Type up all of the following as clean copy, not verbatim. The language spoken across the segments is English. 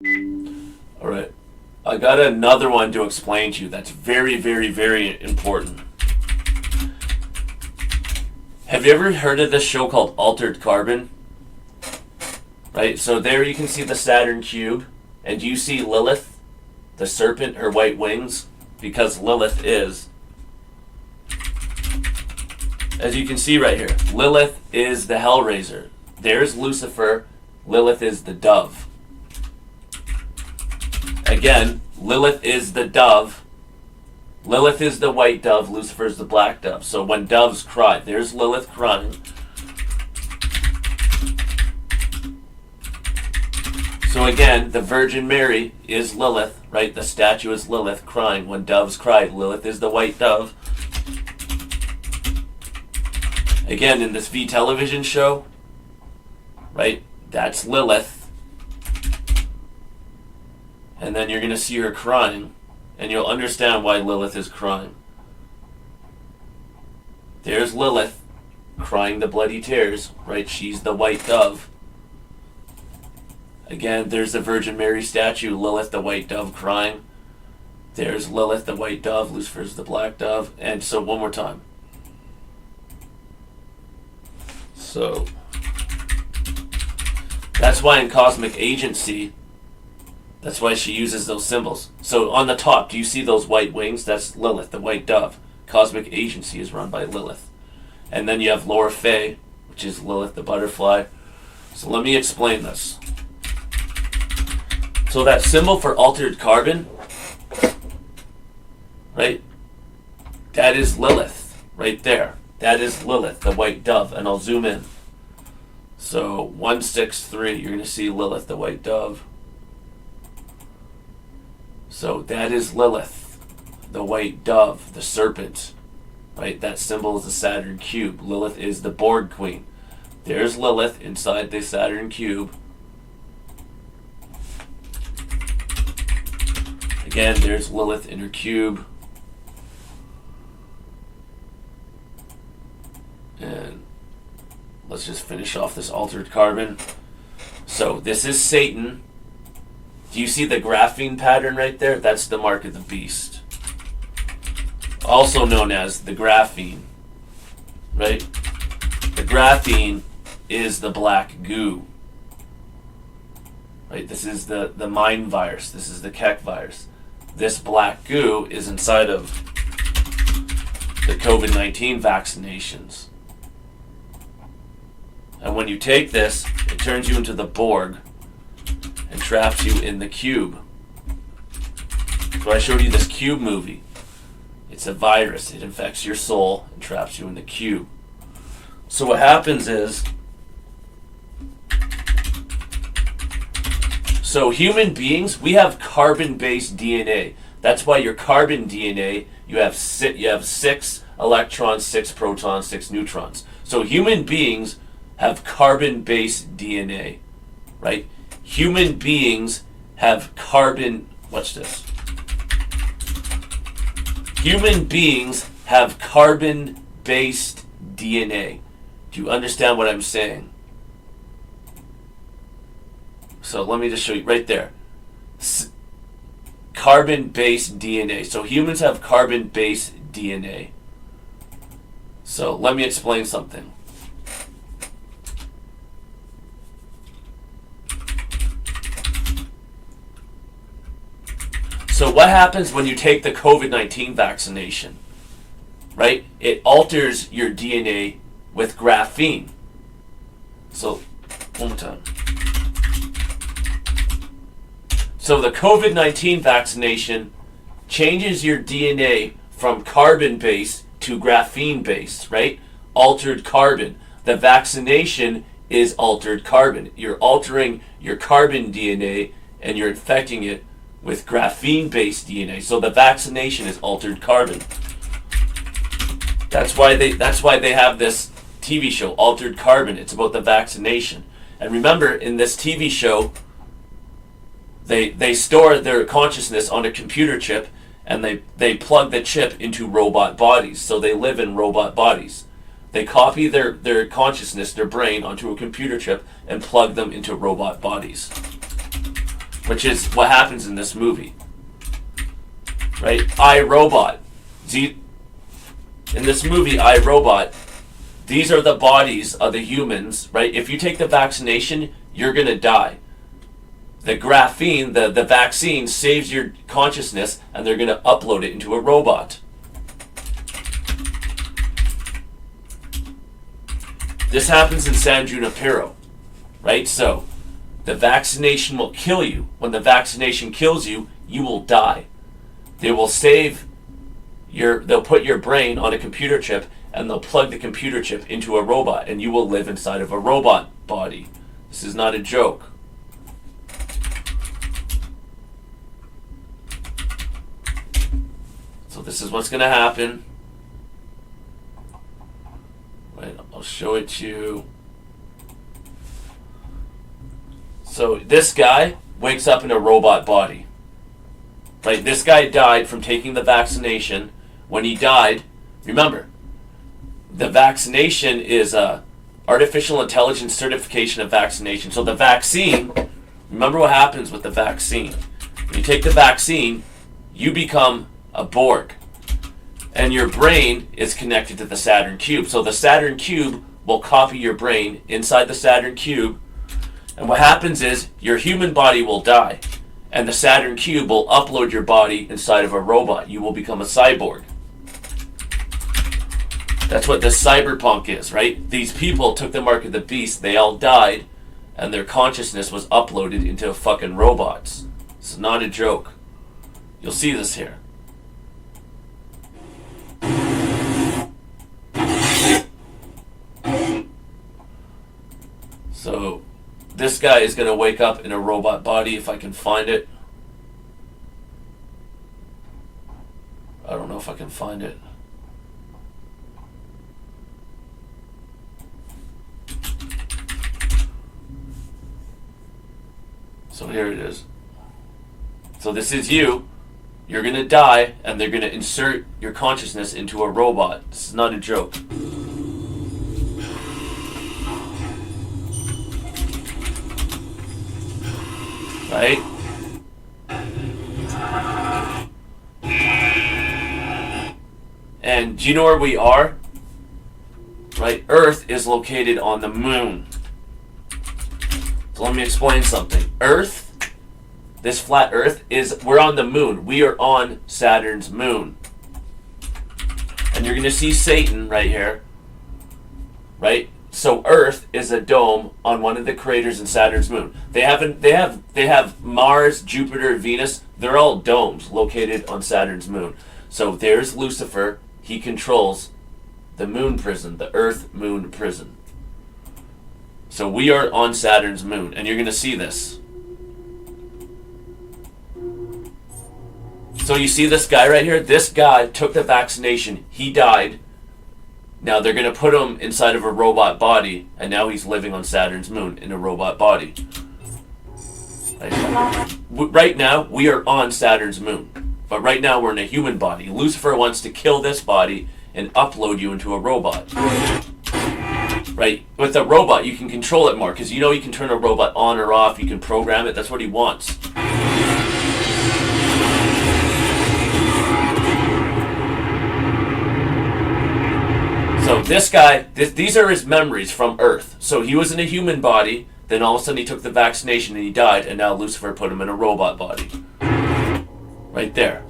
All right. I got another one to explain to you that's very, very, very important. Have you ever heard of this show called Altered Carbon? Right? So there you can see the Saturn cube, and you see Lilith, the serpent, her white wings, because Lilith is, as you can see right here, Lilith is the Hellraiser. There's Lucifer, Lilith is the dove. Again, Lilith is the dove. Lilith is the white dove, Lucifer is the black dove. So when doves cry, there's Lilith crying. So again, the Virgin Mary is Lilith, right? The statue is Lilith crying. When doves cry, Lilith is the white dove. Again, in this V television show, right? That's Lilith. And then you're going to see her crying, and you'll understand why Lilith is crying. There's Lilith crying the bloody tears, right? She's the white dove. Again, there's the Virgin Mary statue, Lilith the white dove crying. There's Lilith the white dove, Lucifer's the black dove. And so one more time. So that's why in Cosmic Agency, that's why she uses those symbols. So on the top, do you see those white wings? That's Lilith, the white dove. Cosmic Agency is run by Lilith. And then you have Laura Faye, which is Lilith, the butterfly. So let me explain this. So that symbol for altered carbon, right? That is Lilith, right there. That is Lilith, the white dove. And I'll zoom in. So 163, you're going to see Lilith, the white dove. So that is Lilith, the white dove, the serpent, right? That symbol is the Saturn cube. Lilith is the Borg queen. There's Lilith inside the Saturn cube. Again, there's Lilith in her cube. And let's just finish off this altered carbon. So this is Satan. Do you see the graphene pattern right there? That's the mark of the beast. Also known as the graphene, right? The graphene is the black goo. Right? This is the mind virus. This is the Keck virus. This black goo is inside of the COVID-19 vaccinations. And when you take this, it turns you into the Borg and traps you in the cube. So I showed you this cube movie. It's a virus. It infects your soul and traps you in the cube. So what happens is, so human beings, we have carbon-based DNA. That's why your carbon DNA, you have 6 electrons, 6 protons, 6 neutrons. So human beings have carbon-based DNA, right? Human beings have carbon, watch this. Human beings have carbon-based DNA. Do you understand what I'm saying? So let me just show you right there. Carbon-based DNA. So humans have carbon-based DNA. So let me explain something. So what happens when you take the COVID-19 vaccination, right? It alters your DNA with graphene. So, one more time. So the COVID-19 vaccination changes your DNA from carbon-based to graphene-based, right? Altered carbon. The vaccination is altered carbon. You're altering your carbon DNA and you're infecting it with graphene-based DNA. So the vaccination is altered carbon. That's why they have this TV show, Altered Carbon. It's about the vaccination. And remember, in this TV show, they store their consciousness on a computer chip, and they plug the chip into robot bodies. So they live in robot bodies. They copy their consciousness, their brain, onto a computer chip and plug them into robot bodies. which is what happens in this movie. Right? iRobot. In this movie, iRobot, these are the bodies of the humans, right? If you take the vaccination, you're going to die. The graphene, the vaccine, saves your consciousness, and they're going to upload it into a robot. This happens in San Junipero, right? So, the vaccination will kill you. When the vaccination kills you, you will die. They will they'll put your brain on a computer chip, and they'll plug the computer chip into a robot, and you will live inside of a robot body. This is not a joke. So this is what's going to happen. Wait, I'll show it to you. So this guy wakes up in a robot body. Right? This guy died from taking the vaccination. When he died, remember, the vaccination is a artificial intelligence certification of vaccination. So the vaccine, remember what happens with the vaccine. When you take the vaccine, you become a Borg. And your brain is connected to the Saturn cube. So the Saturn cube will copy your brain inside the Saturn cube. And what happens is your human body will die. And the Saturn cube will upload your body inside of a robot. You will become a cyborg. That's what this cyberpunk is, right? These people took the mark of the beast. They all died. And their consciousness was uploaded into fucking robots. It's not a joke. You'll see this here. So, this guy is going to wake up in a robot body, if I can find it. I don't know if I can find it. So here it is. So this is you. You're going to die, and they're going to insert your consciousness into a robot. This is not a joke. Right? And do you know where we are? Right? Earth is located on the moon. So let me explain something. Earth, this flat Earth, we're on the moon. We are on Saturn's moon. And you're going to see Satan right here. Right? So Earth is a dome on one of the craters in Saturn's moon. They have Mars, Jupiter, Venus. They're all domes located on Saturn's moon. So there's Lucifer. He controls the moon prison, the Earth moon prison. So we are on Saturn's moon, and you're going to see this. So you see this guy right here? This guy took the vaccination. He died. Now they're going to put him inside of a robot body, and now he's living on Saturn's moon in a robot body. Right now, we are on Saturn's moon. But right now, we're in a human body. Lucifer wants to kill this body and upload you into a robot. Right? With a robot, you can control it more, because you know you can turn a robot on or off. You can program it. That's what he wants. So this guy, these are his memories from Earth. So he was in a human body, then all of a sudden he took the vaccination and he died, and now Lucifer put him in a robot body. Right there.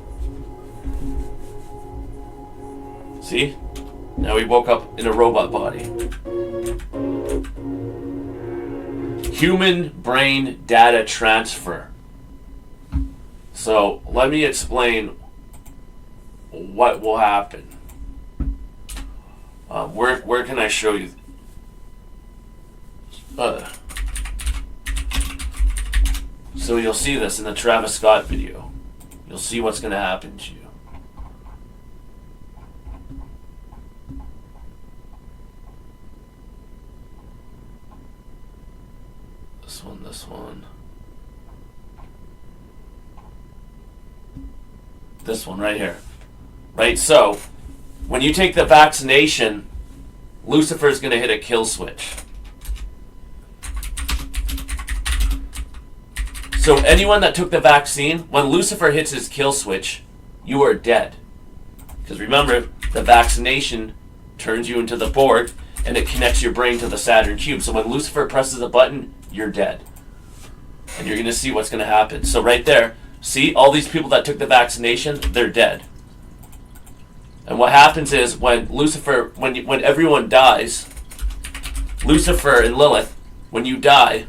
See? Now he woke up in a robot body. Human brain data transfer. So let me explain what will happen. Where can I show you? So you'll see this in the Travis Scott video. You'll see what's going to happen to you. This one. This one right here. Right, so when you take the vaccination, Lucifer's going to hit a kill switch. So anyone that took the vaccine, when Lucifer hits his kill switch, you are dead. Because remember, the vaccination turns you into the Borg, and it connects your brain to the Saturn cube. So when Lucifer presses a button, you're dead. And you're going to see what's going to happen. So right there, see, all these people that took the vaccination, they're dead. And what happens is when Lucifer, when everyone dies, Lucifer and Lilith, when you die,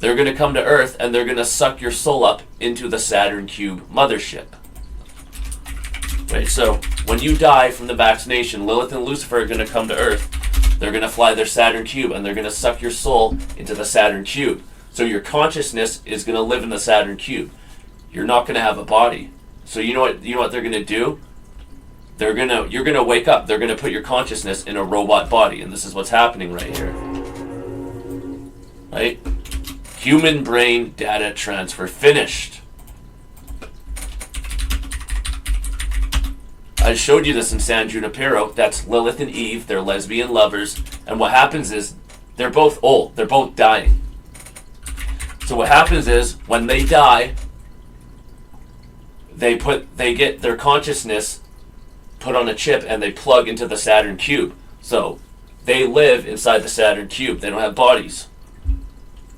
they're going to come to Earth and they're going to suck your soul up into the Saturn cube mothership. Right, so when you die from the vaccination, Lilith and Lucifer are going to come to Earth. They're going to fly their Saturn cube and they're going to suck your soul into the Saturn cube. So your consciousness is going to live in the Saturn cube. You're not going to have a body. So you know what they're going to do? You're going to wake up. They're going to put your consciousness in a robot body, and this is what's happening right here. Right? Human brain data transfer finished. I showed you this in San Junipero. That's Lilith and Eve. They're lesbian lovers. And what happens is they're both old. They're both dying. So what happens is when they die, they get their consciousness put on a chip and they plug into the Saturn cube. So they live inside the Saturn cube. They don't have bodies.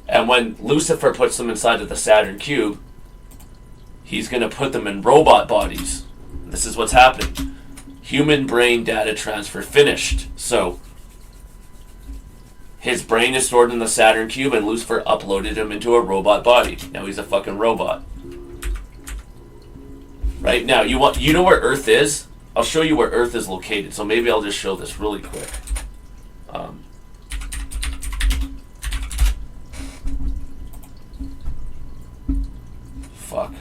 And when Lucifer puts them inside of the Saturn cube, he's going to put them in robot bodies. This is what's happening. Human brain data transfer finished. So his brain is stored in the Saturn cube and Lucifer uploaded him into a robot body. Now he's a fucking robot. Right now, you know where Earth is? I'll show you where Earth is located. So maybe I'll just show this really quick. Fuck.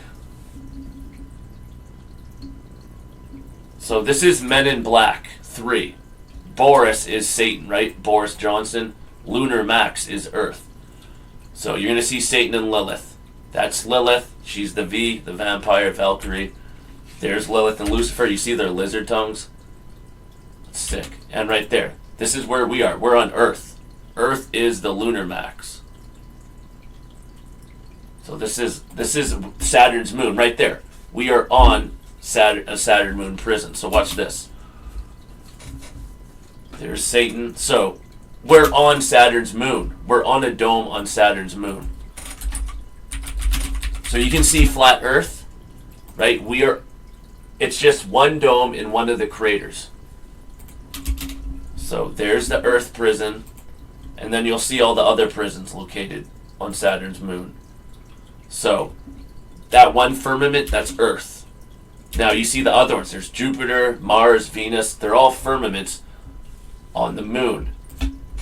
So this is Men in Black 3. Boris is Satan, right? Boris Johnson. Lunar Max is Earth. So you're going to see Satan and Lilith. That's Lilith. She's the V, the vampire, Valkyrie. There's Lilith and Lucifer. You see their lizard tongues? It's sick. And right there. This is where we are. We're on Earth. Earth is the Lunar Max. So this is Saturn's moon right there. We are on a Saturn moon prison. So watch this. There's Satan. So we're on Saturn's moon. We're on a dome on Saturn's moon. So you can see flat Earth, right? It's just one dome in one of the craters. So there's the Earth prison, and then you'll see all the other prisons located on Saturn's moon. So that one firmament, that's Earth. Now you see the other ones. There's Jupiter, Mars, Venus. They're all firmaments on the moon.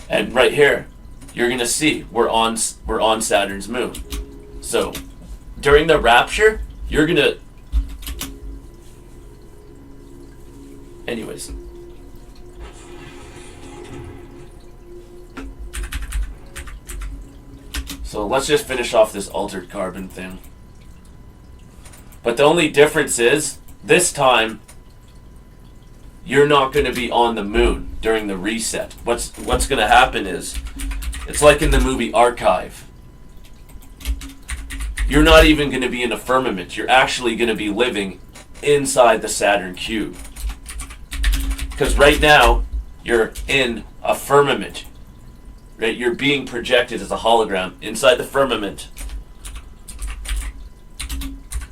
And right here, you're gonna see we're on Saturn's moon. So during the rapture, you're gonna. Anyways. So let's just finish off this altered carbon thing. But the only difference is, this time, you're not going to be on the moon during the reset. What's going to happen is, it's like in the movie Archive. You're not even going to be in a firmament. You're actually going to be living inside the Saturn cube. Because right now, you're in a firmament. Right? You're being projected as a hologram inside the firmament.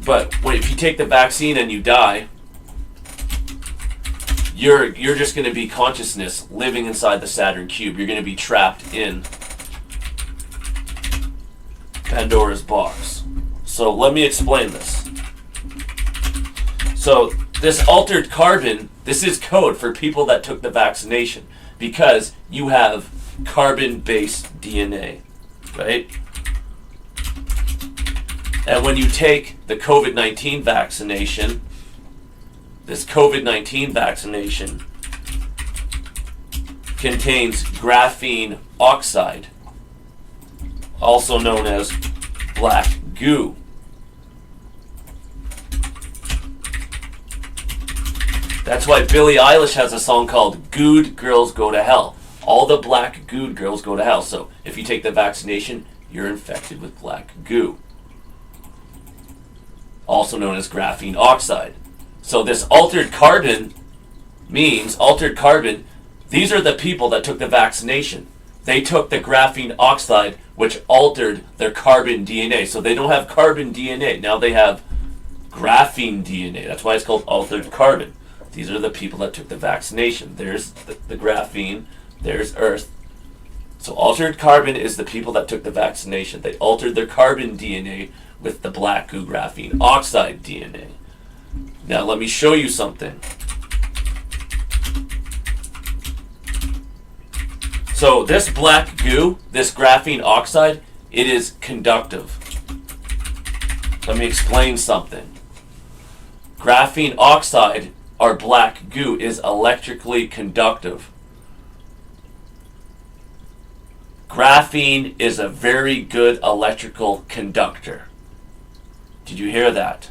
But if you take the vaccine and you die, you're just going to be consciousness living inside the Saturn cube. You're going to be trapped in Pandora's box. So let me explain this. So this altered carbon, this is code for people that took the vaccination, because you have carbon-based DNA, right? And when you take the COVID-19 vaccination, this COVID-19 vaccination contains graphene oxide, also known as black goo. That's why Billie Eilish has a song called Good Girls Go to Hell. All the black good girls go to hell. So if you take the vaccination, you're infected with black goo, also known as graphene oxide. So this altered carbon means, these are the people that took the vaccination. They took the graphene oxide, which altered their carbon DNA. So they don't have carbon DNA. Now they have graphene DNA. That's why it's called altered carbon. These are the people that took the vaccination. There's the graphene. There's Earth. So altered carbon is the people that took the vaccination. They altered their carbon DNA with the black goo graphene oxide DNA. Now let me show you something. So this black goo, this graphene oxide, it is conductive. Let me explain something. Graphene oxide, or black goo, is electrically conductive. Graphene is a very good electrical conductor. Did you hear that?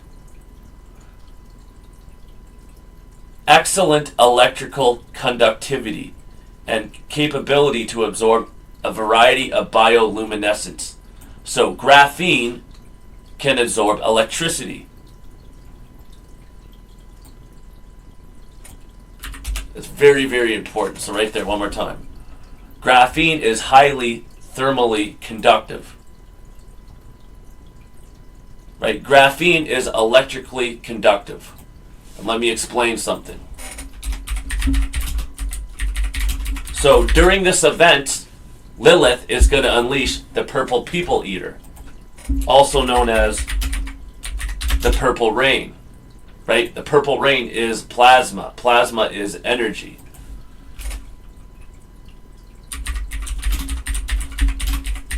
Excellent electrical conductivity and capability to absorb a variety of bioluminescence. So graphene can absorb electricity. It's very, very important. So right there, one more time. Graphene is highly thermally conductive. Right? Graphene is electrically conductive. And let me explain something. So during this event, Lilith is going to unleash the purple people eater, also known as the purple rain. Right? The purple rain is plasma. Plasma is energy.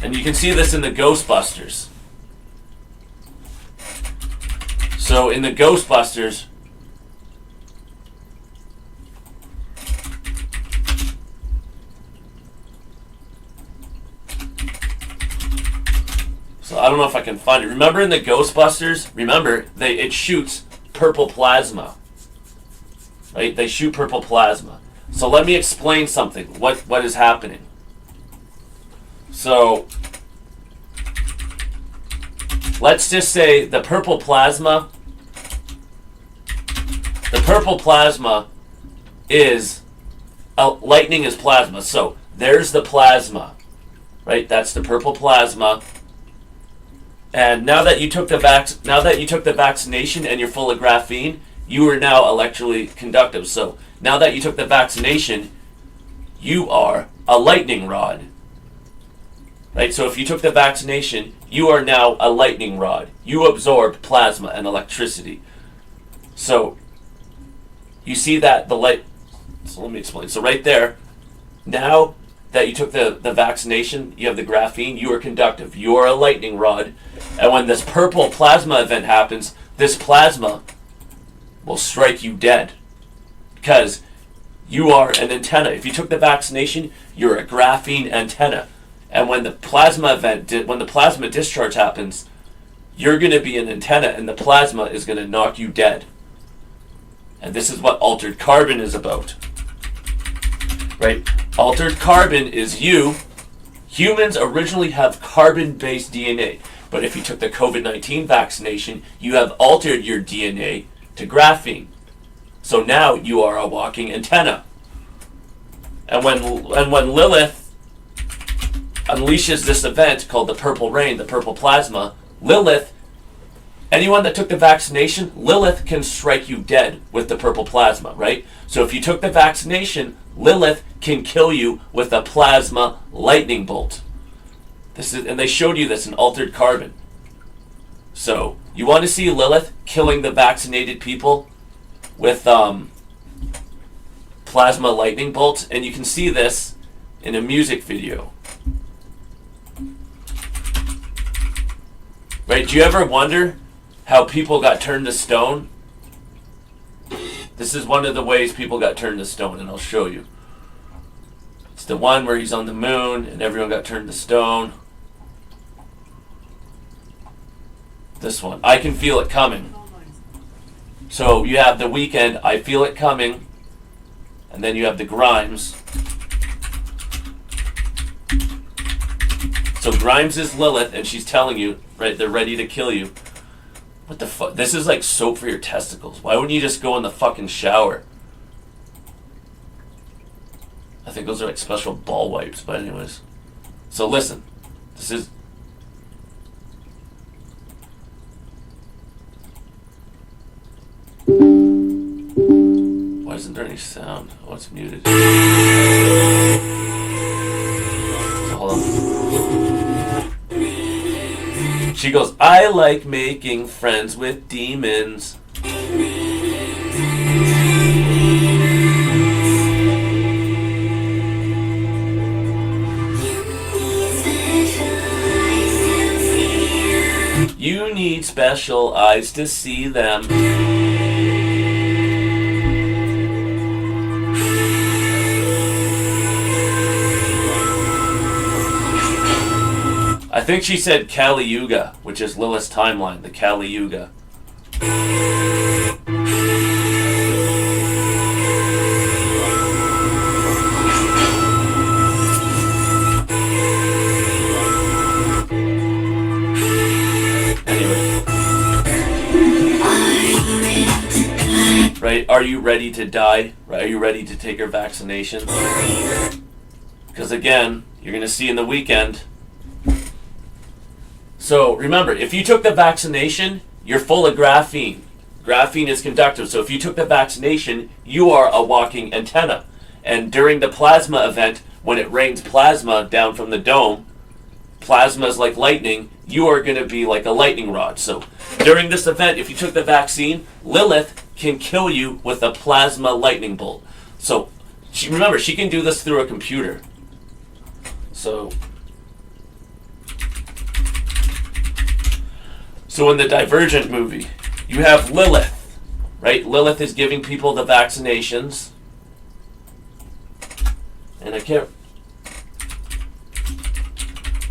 And you can see this in the Ghostbusters. So in the Ghostbusters, so I don't know if I can find it. Remember in the Ghostbusters, it shoots purple plasma. Right? They shoot purple plasma. So let me explain something. What is happening? So let's just say the purple plasma is lightning is plasma. So there's the plasma. Right? That's the purple plasma. And now that you took the vaccination and you're full of graphene, you are now electrically conductive. So now that you took the vaccination, you are a lightning rod. Right? So if you took the vaccination, you are now a lightning rod. You absorb plasma and electricity. So you see that the light. So let me explain. So right there, now that you took the vaccination, you have the graphene, you are conductive. You are a lightning rod. And when this purple plasma event happens, this plasma will strike you dead. Because you are an antenna. If you took the vaccination, you're a graphene antenna. And when the plasma discharge happens, you're going to be an antenna and the plasma is going to knock you dead. And this is what altered carbon is about. Right? Altered carbon is you. Humans originally have carbon-based DNA. But if you took the COVID-19 vaccination, you have altered your DNA to graphene. So now you are a walking antenna. And when Lilith unleashes this event called the purple rain, the purple plasma, anyone that took the vaccination, Lilith can strike you dead with the purple plasma, right? So if you took the vaccination, Lilith can kill you with a plasma lightning bolt. And they showed you this in altered carbon. So you want to see Lilith killing the vaccinated people with plasma lightning bolts, and you can see this in a music video. Right? Do you ever wonder how people got turned to stone? This is one of the ways people got turned to stone, and I'll show you. It's the one where he's on the moon and everyone got turned to stone. This one. I Can Feel It Coming. So you have The Weeknd, I Feel It Coming, and then you have the Grimes. So Grimes is Lilith, and she's telling you, right, they're ready to kill you. What the fuck? This is like soap for your testicles. Why wouldn't you just go in the fucking shower? I think those are like special ball wipes, but anyways. So listen, this is... Why isn't there any sound? Oh, it's muted. So hold on. She goes, I like making friends with demons. You need special eyes to see them. I think she said Kali Yuga, which is Lilith's timeline, the Kali Yuga. Right? Are you ready to die? Right? Are you ready to take your vaccination? Because again, you're going to see in the weekend. So remember, if you took the vaccination, you're full of graphene. Graphene is conductive. So if you took the vaccination, you are a walking antenna. And during the plasma event, when it rains plasma down from the dome, plasma is like lightning, you are going to be like a lightning rod. So during this event, if you took the vaccine, Lilith can kill you with a plasma lightning bolt. So remember, she can do this through a computer. So in the Divergent movie, you have Lilith, right? Lilith is giving people the vaccinations. And I can't...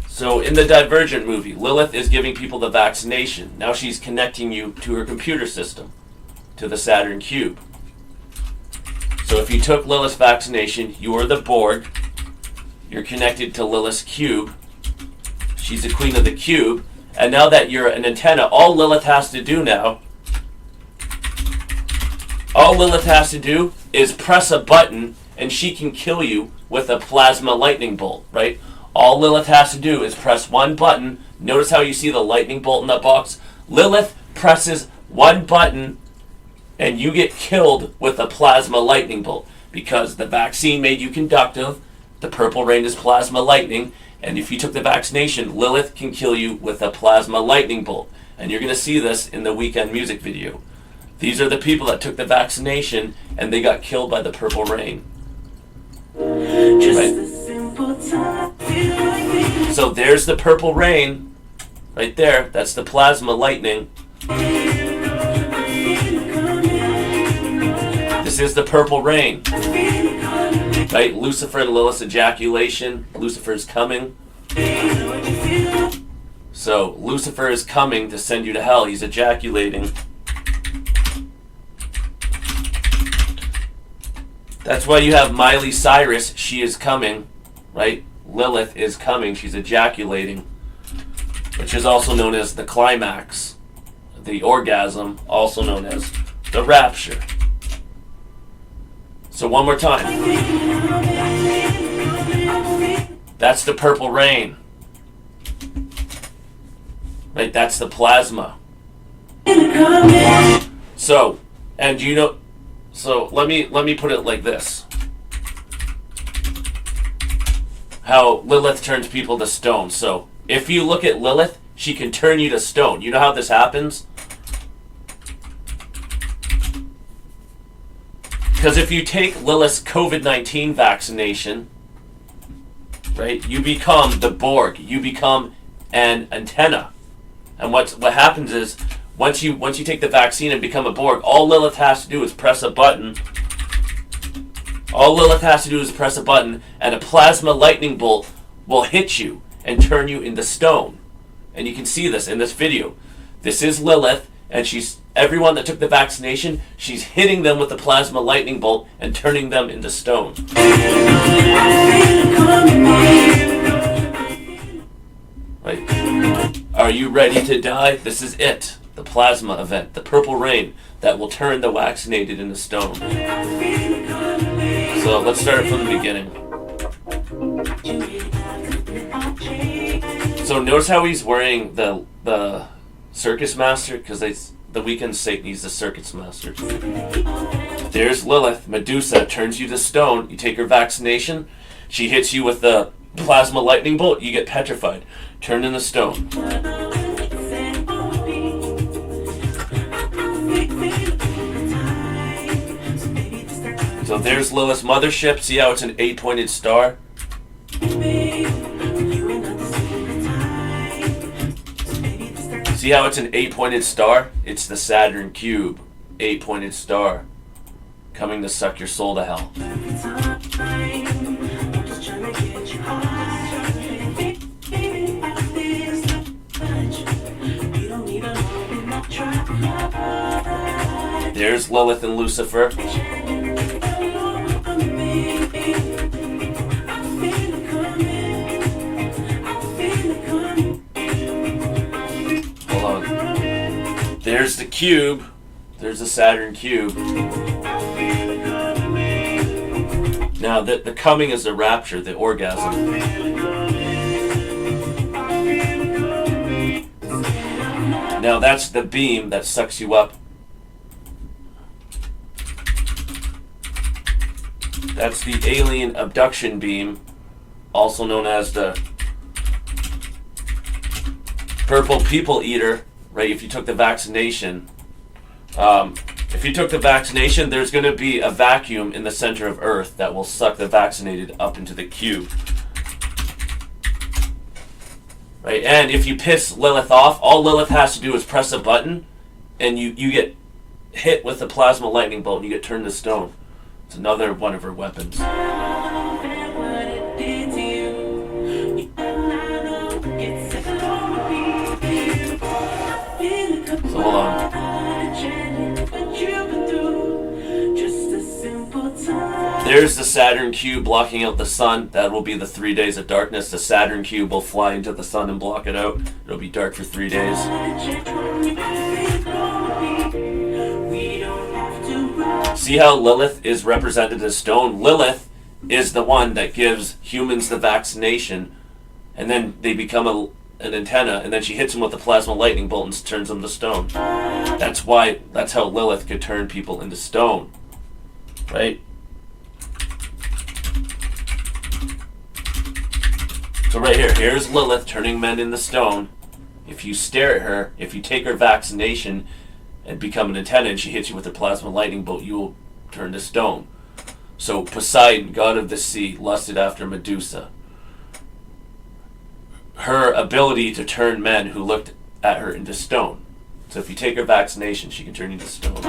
So in the Divergent movie, Lilith is giving people the vaccination. Now she's connecting you to her computer system, to the Saturn cube. So if you took Lilith's vaccination, you are the Borg. You're connected to Lilith's cube. She's the queen of the cube. And now that you're an antenna, all Lilith has to do is press a button and she can kill you with a plasma lightning bolt, right? All Lilith has to do is press one button. Notice how you see the lightning bolt in that box? Lilith presses one button and you get killed with a plasma lightning bolt because the vaccine made you conductive. The purple rain is plasma lightning. And if you took the vaccination, Lilith can kill you with a plasma lightning bolt. And you're going to see this in the weekend music video. These are the people that took the vaccination and they got killed by the purple rain. Right? So there's the purple rain. Right there. That's the plasma lightning. This is the purple rain. Right? Lucifer and Lilith's ejaculation. Lucifer's coming. So Lucifer is coming to send you to hell. He's ejaculating. That's why you have Miley Cyrus. She is coming. Right? Lilith is coming. She's ejaculating. Which is also known as the climax. The orgasm. Also known as the rapture. So one more time. That's the purple rain. Right, that's the plasma. So, and you know, so let me put it like this. How Lilith turns people to stone. So, if you look at Lilith, she can turn you to stone. You know how this happens? Because if you take Lilith's COVID-19 vaccination, right, you become the Borg. You become an antenna. And what happens is, once you take the vaccine and become a Borg, all Lilith has to do is press a button. All Lilith has to do is press a button, and a plasma lightning bolt will hit you and turn you into stone. And you can see this in this video. This is Lilith, and everyone that took the vaccination, she's hitting them with the plasma lightning bolt and turning them into stone. Right? Are you ready to die? This is it. The plasma event, the purple rain that will turn the vaccinated into stone. So let's start from the beginning. So notice how he's wearing the circus master, because the weekend Satan, he's the circus master. There's Lilith, Medusa, turns you to stone. You take her vaccination, she hits you with the plasma lightning bolt, you get petrified, turned into stone. So there's Lilith's mothership. See how it's an 8-pointed star? See how it's an 8-pointed star? It's the Saturn cube. 8-pointed star. Coming to suck your soul to hell. There's Lilith and Lucifer. Hold on. There's the cube. There's the Saturn cube. Now, the coming is the rapture, the orgasm. Now, that's the beam that sucks you up. That's the alien abduction beam, also known as the purple people eater, right? If you took the vaccination, there's going to be a vacuum in the center of Earth that will suck the vaccinated up into the cube. Right? And if you piss Lilith off, all Lilith has to do is press a button, and you get hit with the plasma lightning bolt, and you get turned to stone. It's another one of her weapons. So hold on. There's the Saturn cube blocking out the sun. That will be the 3 days of darkness. The Saturn cube will fly into the sun and block it out. It'll be dark for 3 days. See how Lilith is represented as stone? Lilith is the one that gives humans the vaccination, and then they become an antenna, and then she hits them with the plasma lightning bolt and turns them to stone. That's how Lilith could turn people into stone. Right? So right here's Lilith turning men into stone. If you stare at her, if you take her vaccination and become an antenna and she hits you with a plasma lightning bolt, you will turn to stone. So Poseidon, god of the sea, lusted after Medusa. Her ability to turn men who looked at her into stone. So if you take her vaccination, she can turn you to stone.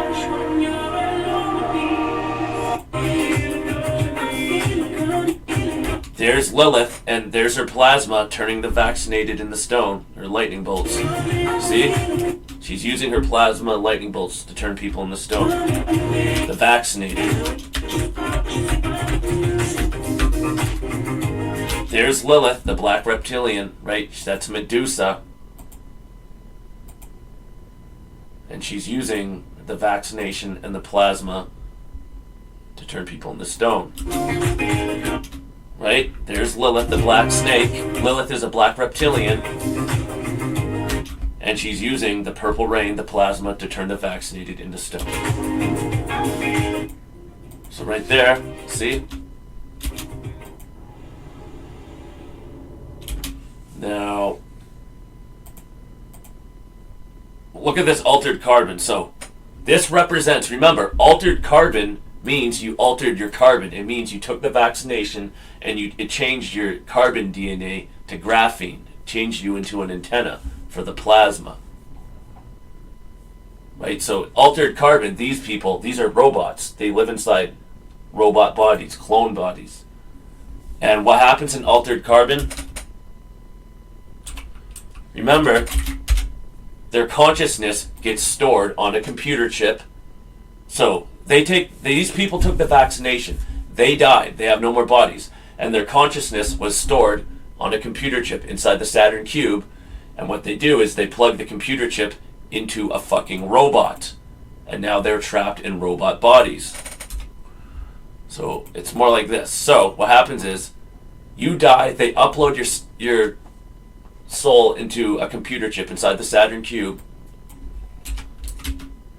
There's Lilith, and there's her plasma turning the vaccinated into stone, her lightning bolts. See? She's using her plasma lightning bolts to turn people into stone. The vaccinated. There's Lilith, the black reptilian, right? That's Medusa. And she's using the vaccination and the plasma to turn people into stone. Right? There's Lilith, the black snake. Lilith is a black reptilian. And she's using the purple rain, the plasma, to turn the vaccinated into stone. So right there, see? Now, look at this altered carbon. So this represents, remember, altered carbon means you altered your carbon. It means you took the vaccination and it changed your carbon DNA to graphene, changed you into an antenna for the plasma. Right? So altered carbon, these people, these are robots. They live inside robot bodies, clone bodies. And what happens in altered carbon? Remember, their consciousness gets stored on a computer chip. So these people took the vaccination. They died. They have no more bodies. And their consciousness was stored on a computer chip inside the Saturn cube, and what they do is they plug the computer chip into a fucking robot, and now they're trapped in robot bodies. So it's more like this. So what happens is, you die, they upload your soul into a computer chip inside the Saturn cube,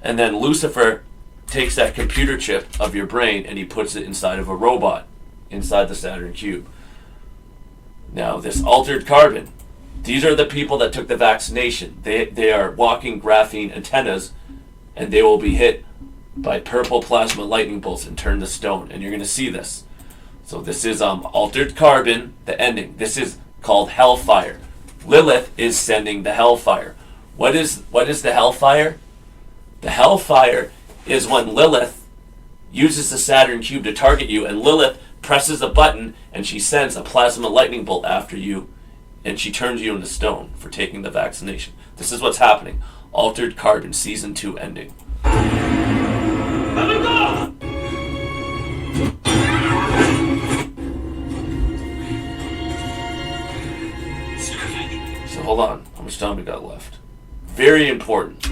and then Lucifer takes that computer chip of your brain and he puts it inside of a robot inside the Saturn cube. Now this altered carbon, these are the people that took the vaccination. They are walking graphene antennas, and they will be hit by purple plasma lightning bolts and turn to stone, and you're going to see this. So this is altered carbon, the ending. This is called hellfire. Lilith is sending the hellfire. What is the hellfire? The hellfire is when Lilith uses the Saturn cube to target you, and Lilith presses a button and she sends a plasma lightning bolt after you, and she turns you into stone for taking the vaccination. This is what's happening. Altered Carbon Season 2 ending. Let him go! So hold on. How much time we got left? Very important.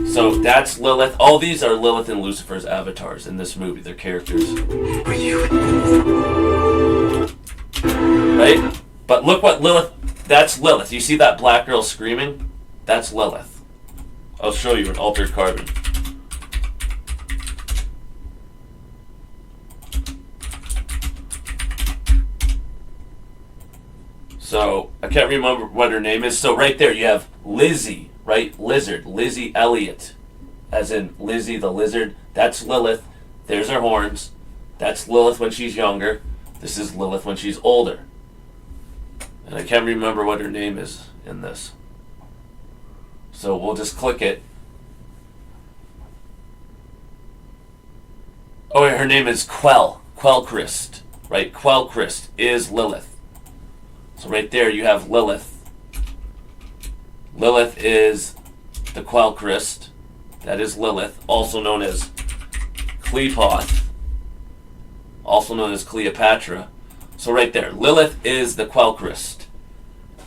So that's Lilith. All these are Lilith and Lucifer's avatars in this movie. They're characters. Right? But look what Lilith... That's Lilith. You see that black girl screaming? That's Lilith. I'll show you an altered carbon. So, I can't remember what her name is. So right there you have Lizzie, right? Lizard. Lizzie Elliott. As in Lizzie the lizard. That's Lilith. There's her horns. That's Lilith when she's younger. This is Lilith when she's older. And I can't remember what her name is in this. So we'll just click it. Oh, her name is Quell. Quellchrist. Right? Quellchrist is Lilith. So right there you have Lilith. Lilith is the Quellchrist. That is Lilith, also known as Cleopoth, also known as Cleopatra. So right there, Lilith is the Quellchrist.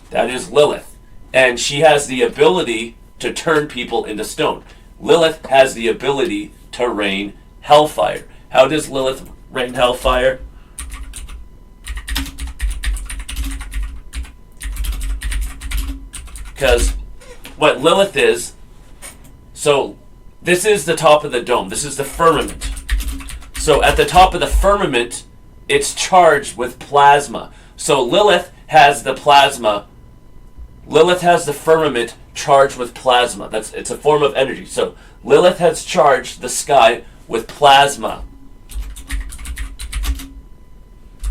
That is Lilith. And she has the ability to turn people into stone. Lilith has the ability to rain hellfire. How does Lilith rain hellfire? Because what Lilith is, so this is the top of the dome. This is the firmament. So at the top of the firmament, it's charged with plasma. So Lilith has the plasma. Lilith has the firmament charged with plasma. It's a form of energy. So Lilith has charged the sky with plasma.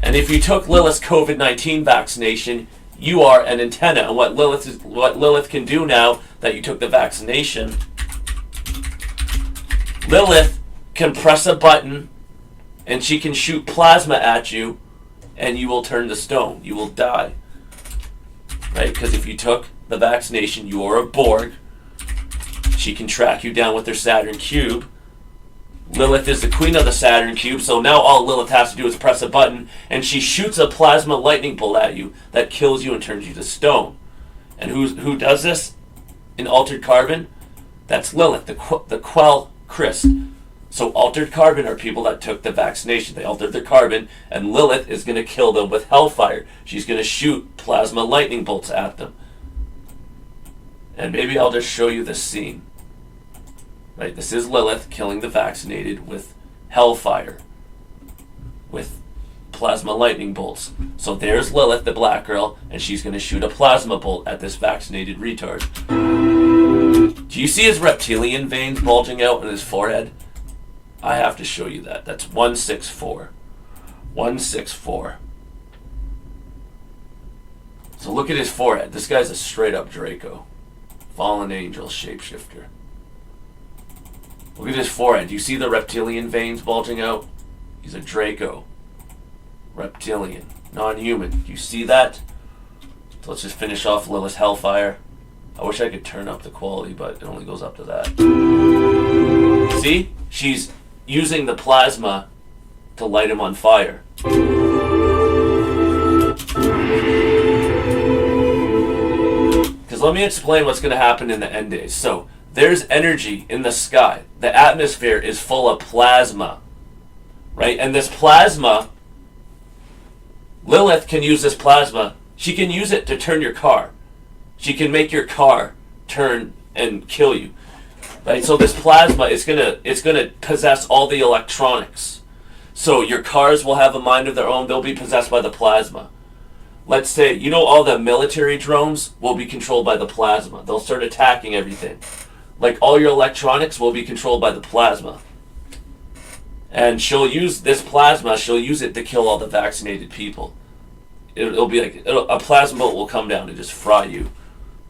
And if you took Lilith's COVID-19 vaccination, you are an antenna. And what Lilith can do now that you took the vaccination, Lilith can press a button and she can shoot plasma at you and you will turn to stone. You will die. Right? Because if you took the vaccination, you are a Borg. She can track you down with her Saturn cube. Lilith is the queen of the Saturn cube, so now all Lilith has to do is press a button, and she shoots a plasma lightning bolt at you that kills you and turns you to stone. And who does this in Altered Carbon? That's Lilith, the Quellchrist. So Altered Carbon are people that took the vaccination. They altered their carbon, and Lilith is going to kill them with hellfire. She's going to shoot plasma lightning bolts at them. And maybe I'll just show you this scene. Right, this is Lilith killing the vaccinated with hellfire, with plasma lightning bolts. So there's Lilith, the black girl, and she's going to shoot a plasma bolt at this vaccinated retard. Do you see his reptilian veins bulging out in his forehead? I have to show you that. That's 164. 164. So look at his forehead. This guy's a straight up Draco. Fallen angel shapeshifter. Look at his forehead. Do you see the reptilian veins bulging out? He's a Draco. Reptilian. Non-human. Do you see that? So let's just finish off Lilith's hellfire. I wish I could turn up the quality, but it only goes up to that. See? She's using the plasma to light him on fire. Because let me explain what's going to happen in the end days. So, there's energy in the sky. The atmosphere is full of plasma. Right? And this plasma, Lilith can use this plasma. She can use it to turn your car. She can make your car turn and kill you. Right? So this plasma is gonna possess all the electronics. So your cars will have a mind of their own. They'll be possessed by the plasma. Let's say, you know, all the military drones will be controlled by the plasma. They'll start attacking everything. Like all your electronics will be controlled by the plasma. And she'll use this plasma, she'll use it to kill all the vaccinated people. It'll be like, a plasma bolt will come down and just fry you.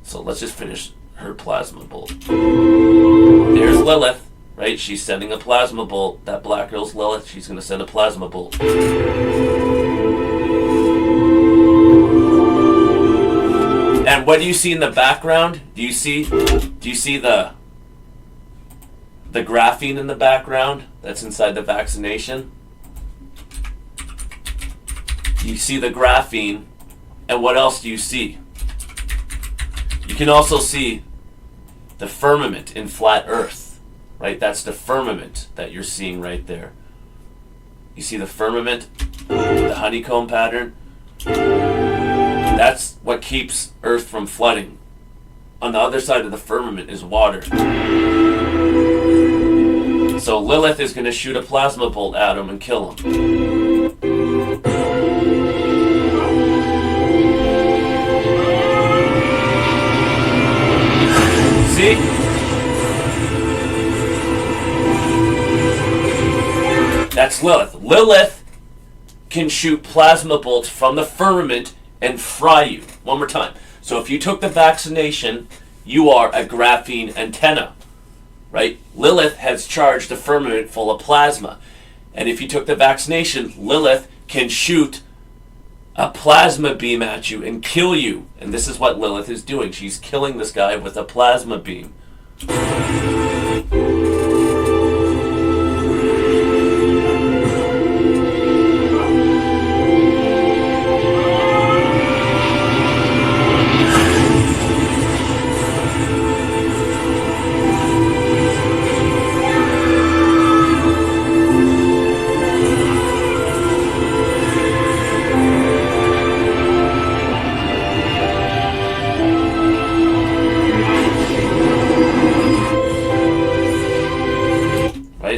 So let's just finish her plasma bolt. There's Lilith, right? She's sending a plasma bolt. That black girl's Lilith. She's going to send a plasma bolt. And what do you see in the background? Do you see the graphene in the background that's inside the vaccination? You see the graphene, and what else do you see? You can also see the firmament in flat Earth, right? That's the firmament that you're seeing right there. You see the firmament, the honeycomb pattern? That's what keeps Earth from flooding. On the other side of the firmament is water. So Lilith is going to shoot a plasma bolt at him and kill him. See? That's Lilith. Lilith can shoot plasma bolts from the firmament and fry you. One more time. So if you took the vaccination, you are a graphene antenna. Right? Lilith has charged the firmament full of plasma. And if you took the vaccination, Lilith can shoot a plasma beam at you and kill you. And this is what Lilith is doing. She's killing this guy with a plasma beam.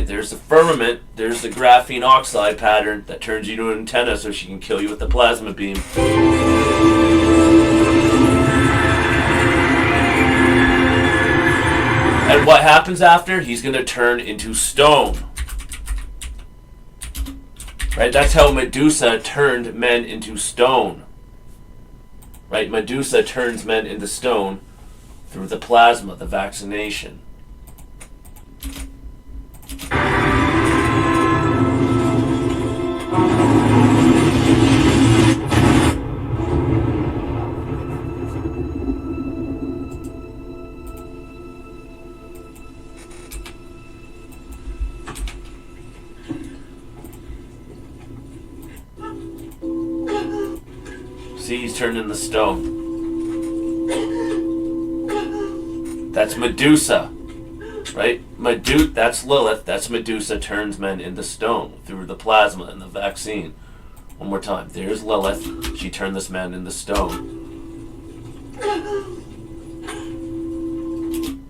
There's the firmament, there's the graphene oxide pattern that turns you into an antenna so she can kill you with the plasma beam. And what happens after? He's going to turn into stone. Right? That's how Medusa turned men into stone. Right? Medusa turns men into stone through the plasma, the vaccination. See, he's turned into stone. That's Medusa. Right? That's Lilith. That's Medusa turns men into stone through the plasma and the vaccine. One more time. There's Lilith. She turned this man into stone.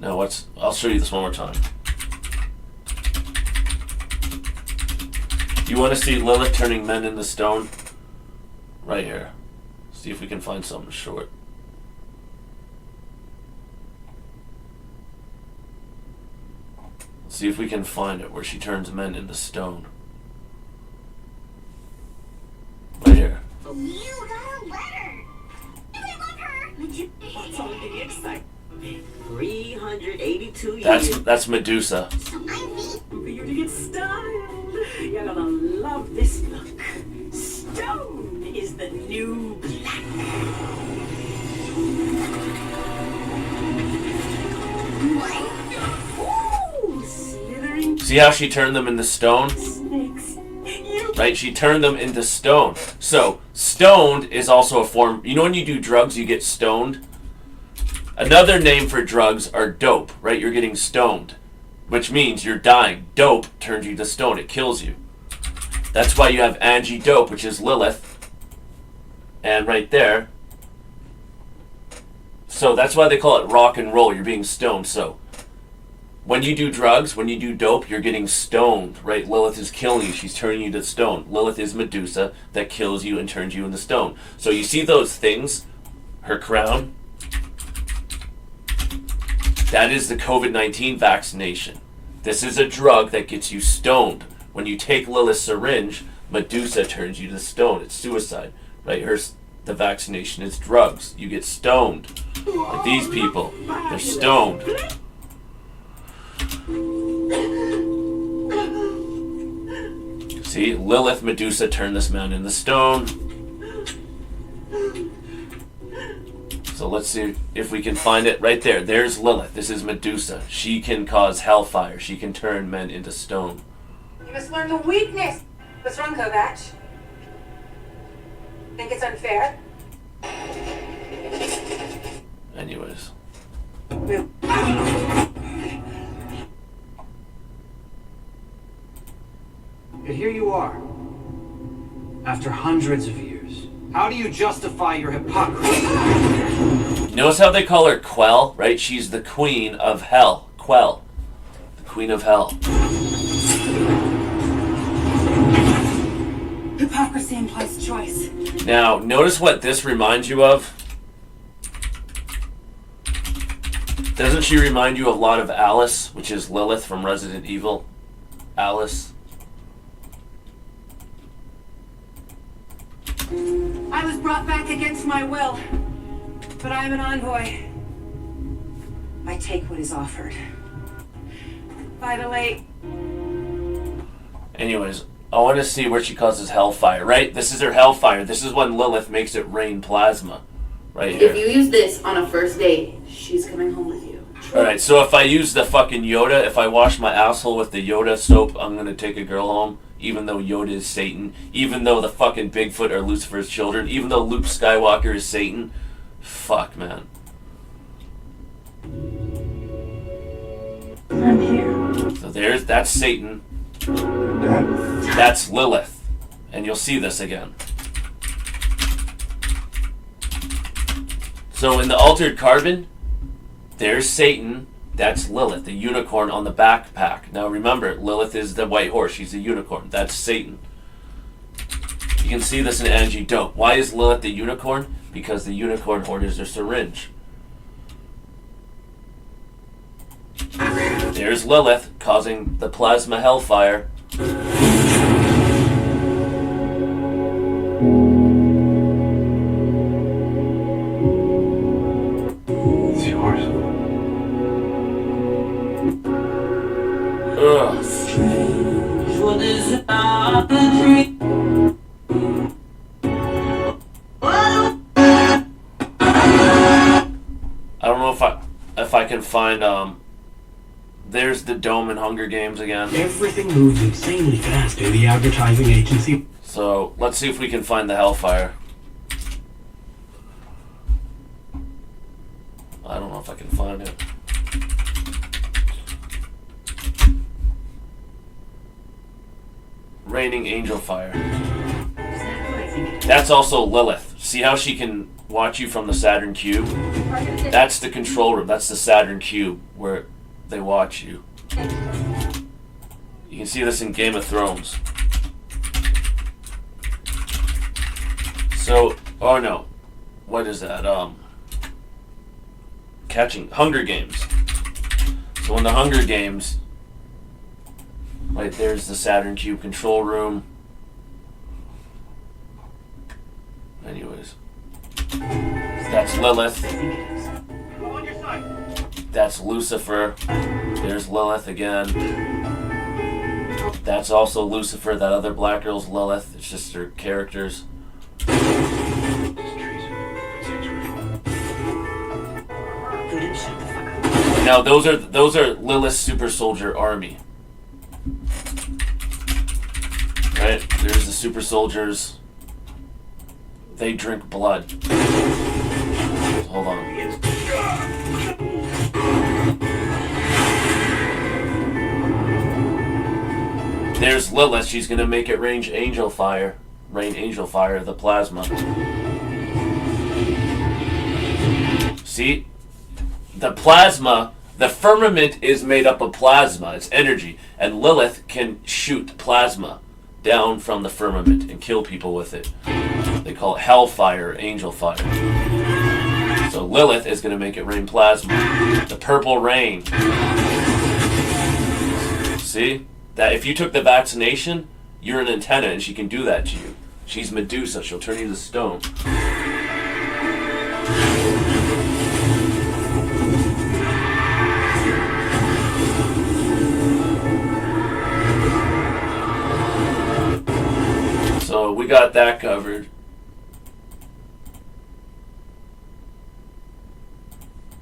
Now I'll show you this one more time. You want to see Lilith turning men into stone? Right here. See if we can find something short. See if we can find it where she turns men into stone. Right here. You got a letter. Do we love her? What's all the excitement? 382 years. That's Medusa. So I'm me. For you to get styled. You're gonna love this look. Stone is the new black. See how she turned them into stone? Snakes. You. Right? She turned them into stone. So, stoned is also a form... You know when you do drugs, you get stoned? Another name for drugs are dope, right? You're getting stoned, which means you're dying. Dope turns you to stone. It kills you. That's why you have Angie Dope, which is Lilith. And right there. So that's why they call it rock and roll. You're being stoned. So when you do drugs, when you do dope, you're getting stoned, right? Lilith is killing you. She's turning you to stone. Lilith is Medusa that kills you and turns you into stone. So you see those things? Her crown? That is the COVID-19 vaccination. This is a drug that gets you stoned. When you take Lilith's syringe, Medusa turns you to stone. It's suicide, right? The vaccination is drugs. You get stoned. Like these people, they're stoned. See, Lilith, Medusa turned this man into stone. So let's see if we can find it right there. There's Lilith. This is Medusa. She can cause hellfire. She can turn men into stone. You must learn the weakness. What's wrong, Kovac? Think it's unfair? Anyways. Yet here you are, after hundreds of years. How do you justify your hypocrisy? Notice how they call her Quell, right? She's the queen of hell. Quell. The queen of hell. Hypocrisy implies choice. Now, notice what this reminds you of. Doesn't she remind you a lot of Alice, which is Lilith from Resident Evil? Alice. I was brought back against my will, but I am an envoy. I take what is offered. Vitally. Anyways, I want to see where she causes hellfire, right? This is her hellfire. This is when Lilith makes it rain plasma. Right here. If you use this on a first date, she's coming home with you. Alright, so if I use the fucking Yoda, if I wash my asshole with the Yoda soap, I'm gonna take a girl home, even though Yoda is Satan, even though the fucking Bigfoot are Lucifer's children, even though Luke Skywalker is Satan. Fuck, man. I'm here. So that's Satan. That's Lilith. And you'll see this again. So in the altered carbon, there's Satan. That's Lilith, the unicorn on the backpack. Now remember, Lilith is the white horse. She's a unicorn. That's Satan. You can see this in Angie Dope. Why is Lilith the unicorn? Because the unicorn orders her syringe. There's Lilith causing the plasma hellfire. It's yours. Ugh. I don't know if I can find there's the dome in Hunger Games again. Everything moves insanely fast in the advertising agency. So let's see if we can find the hellfire. I don't know if I can find it. Raining angel fire. That's also Lilith. See how she can watch you from the Saturn cube? That's the control room. That's the Saturn cube where they watch you. You can see this in Game of Thrones. So, oh no. What is that? Catching Hunger Games. So in the Hunger Games, right there's the Saturn cube control room. Anyways. That's Lilith. That's Lucifer. There's Lilith again. That's also Lucifer. That other black girl's Lilith. It's just their characters. Now those are Lilith's super soldier army. Right, there's the super soldiers. They drink blood. Hold on. There's Lilith. She's gonna make it rain angel fire, the plasma. See? The plasma, the firmament is made up of plasma, it's energy, and Lilith can shoot plasma down from the firmament and kill people with it. They call it hellfire, angel fire. So Lilith is going to make it rain plasma. The purple rain. See? That if you took the vaccination, you're an antenna and she can do that to you. She's Medusa, she'll turn you to stone. So we got that covered.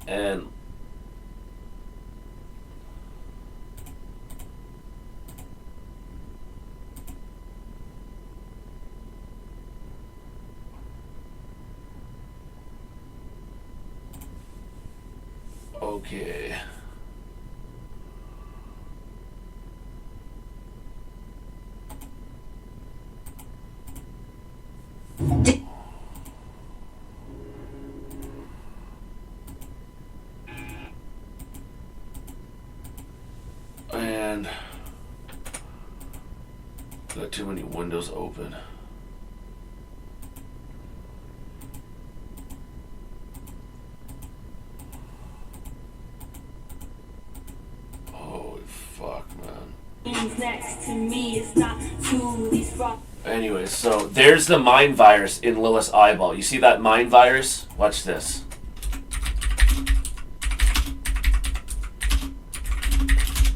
And okay. And got too many windows open. Holy fuck, man. Next to me is not to these frogs. Anyway, so there's the mind virus in Lilith's eyeball. You see that mind virus? Watch this.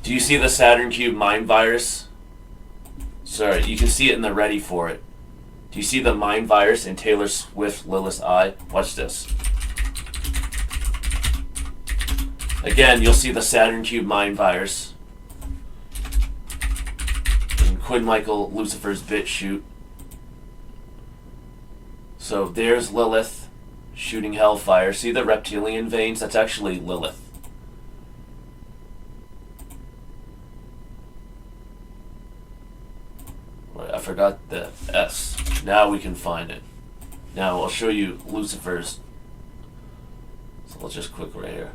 Do you see the Saturn Cube mind virus? Sorry, you can see it in the ready for it. Do you see the mind virus in Taylor Swift Lilith's eye? Watch this. Again, you'll see the Saturn Cube mind virus. And Quinn Michael Lucifer's bit shoot. So there's Lilith shooting hellfire. See the reptilian veins? That's actually Lilith. I forgot the S. Now we can find it. Now I'll show you Lucifer's. So let's just click right here.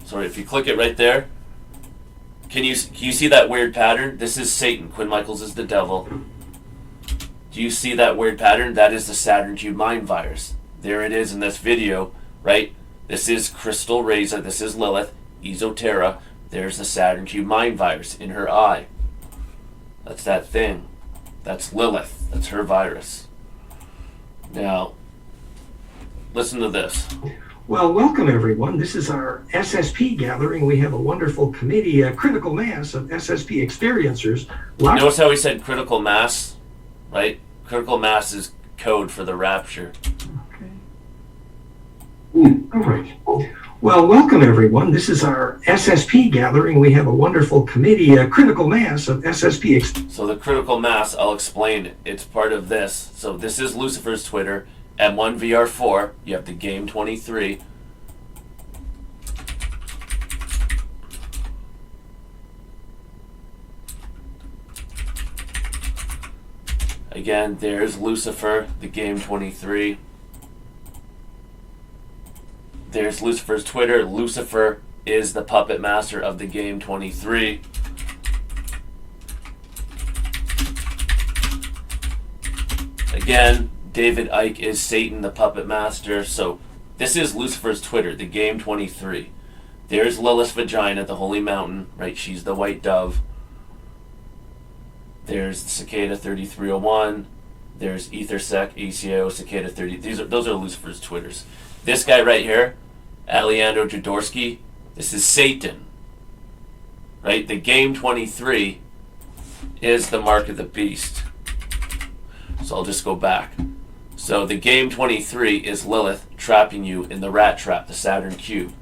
Sorry, if you click it right there, can you see that weird pattern? This is Satan. Quinn Michaels is the devil. Do you see that weird pattern? That is the Saturn Cube mind virus. There it is in this video, right? This is Crystal Reza. This is Lilith. Esoterra. There's the Saturn Cube mind virus in her eye. That's that thing. That's Lilith. That's her virus. Now, listen to this. Well, welcome everyone. This is our SSP gathering. We have a wonderful committee, a critical mass of SSP experiencers. Notice how he said critical mass, right? Critical mass is code for the rapture. Okay. All right. Well, welcome everyone. This is our SSP gathering. We have a wonderful committee, a critical mass of SSP. So the critical mass, I'll explain it. It's part of this. So this is Lucifer's Twitter. M1VR4. You have the game 23. Again, there's Lucifer, the game 23. There's Lucifer's Twitter. Lucifer is the puppet master of the game 23. Again, David Icke is Satan, the puppet master. So this is Lucifer's Twitter, the game 23. There's Lilith's vagina, the holy mountain, right? She's the white dove. There's Cicada 3301. There's Ethersec, ACO, Cicada 30. Those are Lucifer's Twitters. This guy right here, Alejandro Jadorsky, this is Satan. Right? The game 23 is the mark of the beast. So I'll just go back. So the game 23 is Lilith trapping you in the rat trap, the Saturn Cube.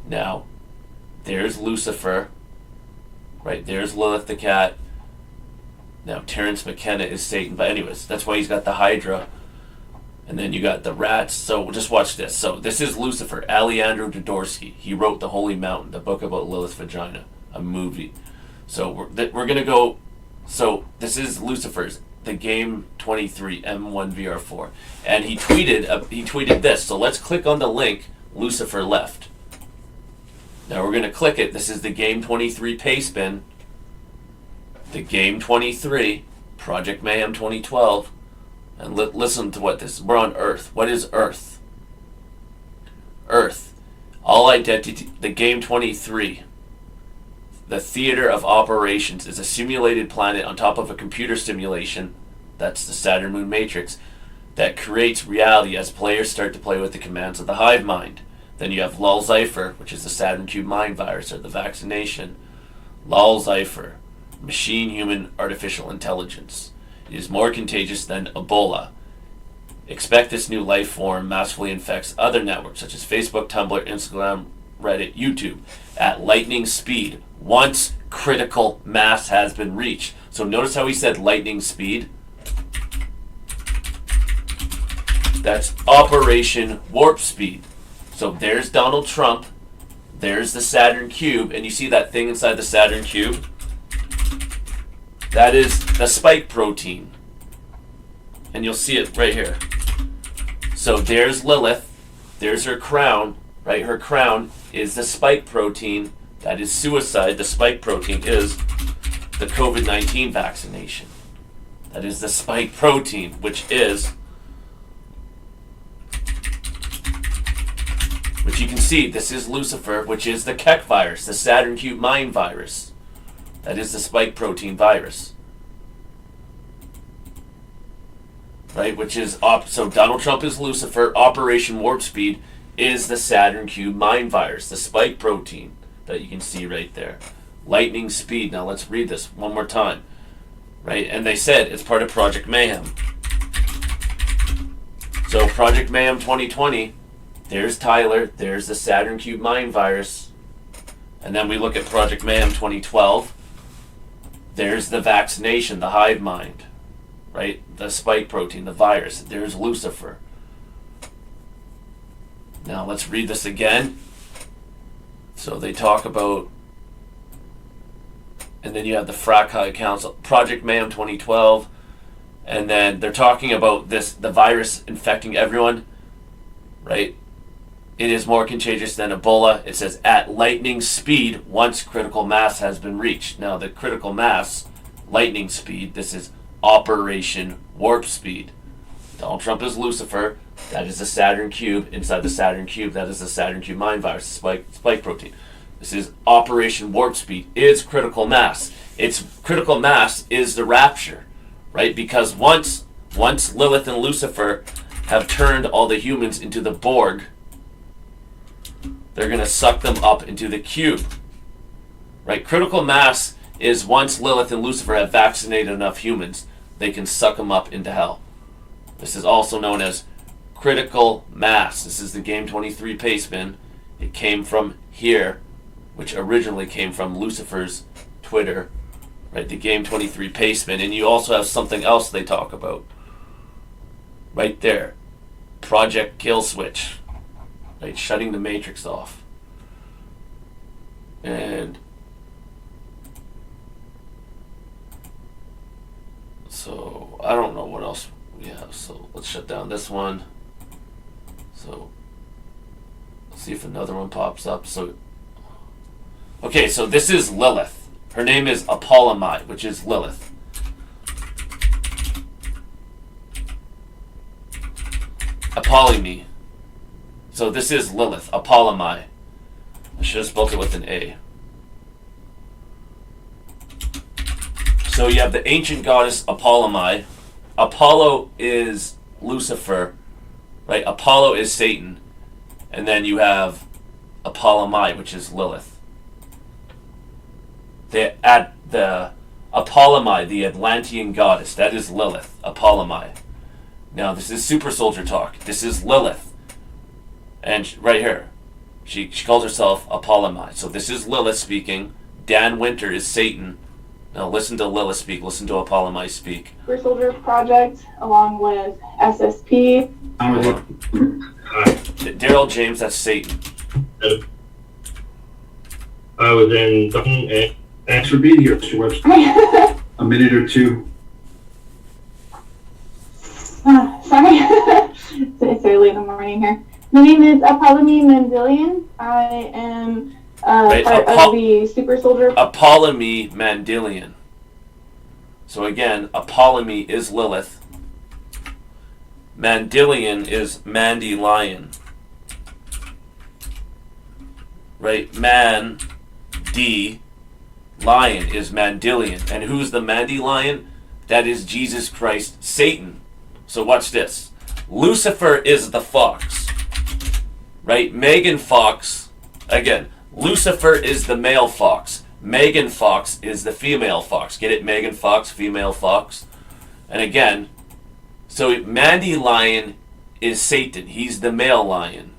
Now, there's Lucifer. Right? There's Lilith the cat. Now, Terrence McKenna is Satan. But anyways, that's why he's got the Hydra. And then you got the rats. So just watch this. So this is Lucifer, Alejandro Jodorowsky. He wrote The Holy Mountain, the book about Lilith's vagina, a movie. So we're going to go. So this is Lucifer's, the game 23 M1 VR4. And he tweeted this. So let's click on the link Lucifer left. Now we're going to click it. This is the game 23 pay spin. The game 23, Project Mayhem 2012. And listen to what this, we're on Earth. What is Earth? Earth. All identity, the game 23. The theater of operations is a simulated planet on top of a computer simulation, that's the Saturn Moon Matrix, that creates reality as players start to play with the commands of the hive mind. Then you have Lulzyfer, which is the Saturn Cube mind virus or the vaccination. Lulzyfer, machine human artificial intelligence. It is more contagious than Ebola. Expect this new life form massively infects other networks such as Facebook, Tumblr, Instagram, Reddit, YouTube at lightning speed once critical mass has been reached. So notice how he said lightning speed? That's Operation Warp Speed. So there's Donald Trump, there's the Saturn Cube, and you see that thing inside the Saturn Cube? That is the spike protein. And you'll see it right here. So there's Lilith, there's her crown, right? Her crown is the spike protein. That is suicide. The spike protein is the COVID-19 vaccination. That is the spike protein, which you can see, this is Lucifer, which is the Keck virus, the Saturn Cube mind virus. That is the spike protein virus. Right, which is, so Donald Trump is Lucifer, Operation Warp Speed is the Saturn Cube mind virus, the spike protein that you can see right there. Lightning speed. Now let's read this one more time. Right, and they said it's part of Project Mayhem. So Project Mayhem 2020, there's Tyler, there's the Saturn Cube mind virus. And then we look at Project Mayhem 2012. There's the vaccination, the hive mind, right? The spike protein, the virus. There's Lucifer. Now let's read this again. So they talk about, and then you have the Fractal Council, Project Mayhem 2012, and then they're talking about this, the virus infecting everyone, right? It is more contagious than Ebola. It says at lightning speed once critical mass has been reached. Now the critical mass, lightning speed, this is Operation Warp Speed. Donald Trump is Lucifer. That is the Saturn Cube. Inside the Saturn Cube, that is the Saturn Cube mind virus, spike protein. This is Operation Warp Speed. Is critical mass. Its critical mass is the rapture, right? Because once Lilith and Lucifer have turned all the humans into the Borg, they're going to suck them up into the cube. Right? Critical mass is once Lilith and Lucifer have vaccinated enough humans, they can suck them up into hell. This is also known as critical mass. This is the Game 23 pay spin. It came from here, which originally came from Lucifer's Twitter. Right? The Game 23 pay spin. And you also have something else they talk about. Right there. Project Kill Switch. Right, shutting the matrix off. And so I don't know what else we have. So let's shut down this one. So let's see if another one pops up. So okay, so this is Lilith. Her name is Apollomai, which is Lilith. Apollomy. So this is Lilith, Apollomai. I should have spelled it with an A. So you have the ancient goddess Apollomai. Apollo is Lucifer, right? Apollo is Satan. And then you have Apollomai, which is Lilith. The Apollomai, the Atlantean goddess, that is Lilith, Apollomai. Now this is super soldier talk. This is Lilith. And right here, she calls herself Apollomai. So this is Lilith speaking. Dan Winter is Satan. Now listen to Lilith speak. Listen to Apollomai speak. Super Soldier Project, along with SSP. Daryl James, that's Satan. I was in Dublin. Thanks for being here, Mr. Webster. A minute or two. Sorry. It's early in the morning here. My name is Apollomai Mandelian. I am part of the Super Soldier. Apollomai Mandelian. So again, Apollomai is Lilith. Mandelian is Mandy Lion. Right? Lion is Mandelian. And who's the Mandy Lion? That is Jesus Christ, Satan. So watch this. Lucifer is the fox. Right? Megan Fox, again, Lucifer is the male fox. Megan Fox is the female fox. Get it? Megan Fox, female fox. And again, so Mandy Lion is Satan. He's the male lion.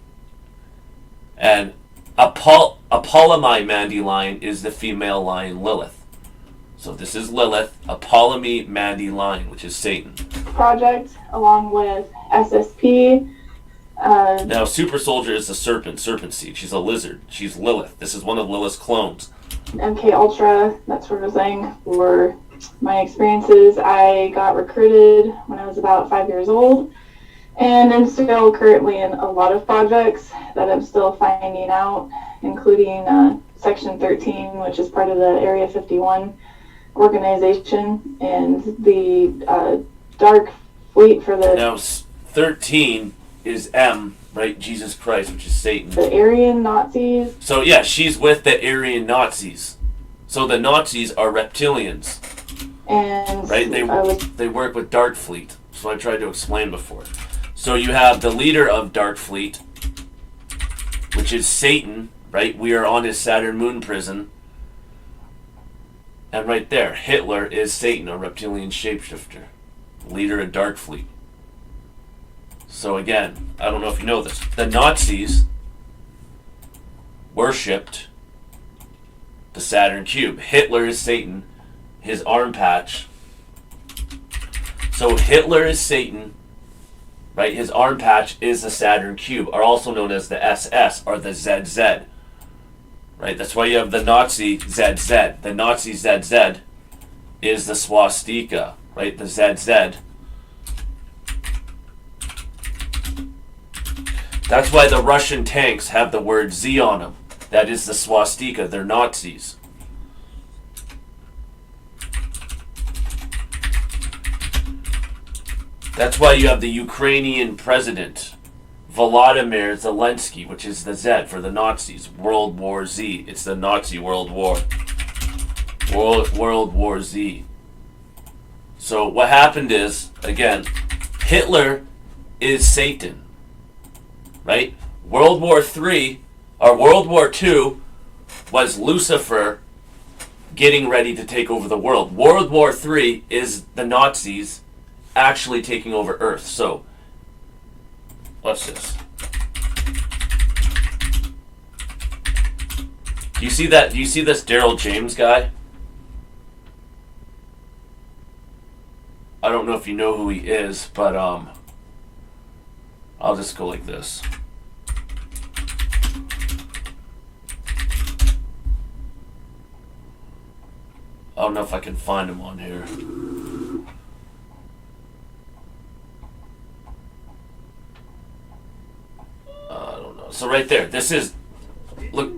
And Apollomai Mandy Lion is the female lion, Lilith. So this is Lilith, Apollomai Mandy Lion, which is Satan. Project, along with SSP. Now, Super Soldier is the serpent seed. She's a lizard. She's Lilith. This is one of Lilith's clones. MK Ultra, that's what I was saying. For my experiences, I got recruited when I was about 5 years old, and I'm still currently in a lot of projects that I'm still finding out, including Section 13, which is part of the Area 51 organization, and the Dark Fleet for the... Now, 13 is M, right? Jesus Christ, which is Satan. The Aryan Nazis. So yeah, she's with the Aryan Nazis. So the Nazis are reptilians. And right? They work with Dark Fleet. So I tried to explain before. So you have the leader of Dark Fleet, which is Satan, right? We are on his Saturn moon prison. And right there, Hitler is Satan, a reptilian shapeshifter, leader of Dark Fleet. So again, I don't know if you know this. The Nazis worshipped the Saturn cube. Hitler is Satan, his arm patch. So Hitler is Satan, right? His arm patch is the Saturn cube, are also known as the SS or the ZZ. Right? That's why you have the Nazi ZZ. The Nazi ZZ is the swastika, right? The ZZ. That's why the Russian tanks have the word Z on them. That is the swastika. They're Nazis. That's why you have the Ukrainian president, Volodymyr Zelensky, which is the Z for the Nazis. World War Z. It's the Nazi World War. World War Z. So what happened is, again, Hitler is Satan. Right? World War III, or World War II, was Lucifer getting ready to take over the world. World War III is the Nazis actually taking over Earth. So, watch this. Do you see that? Do you see this Daryl James guy? I don't know if you know who he is, but I'll just go like this. I don't know if I can find him on here. I don't know. So right there, this is... Look.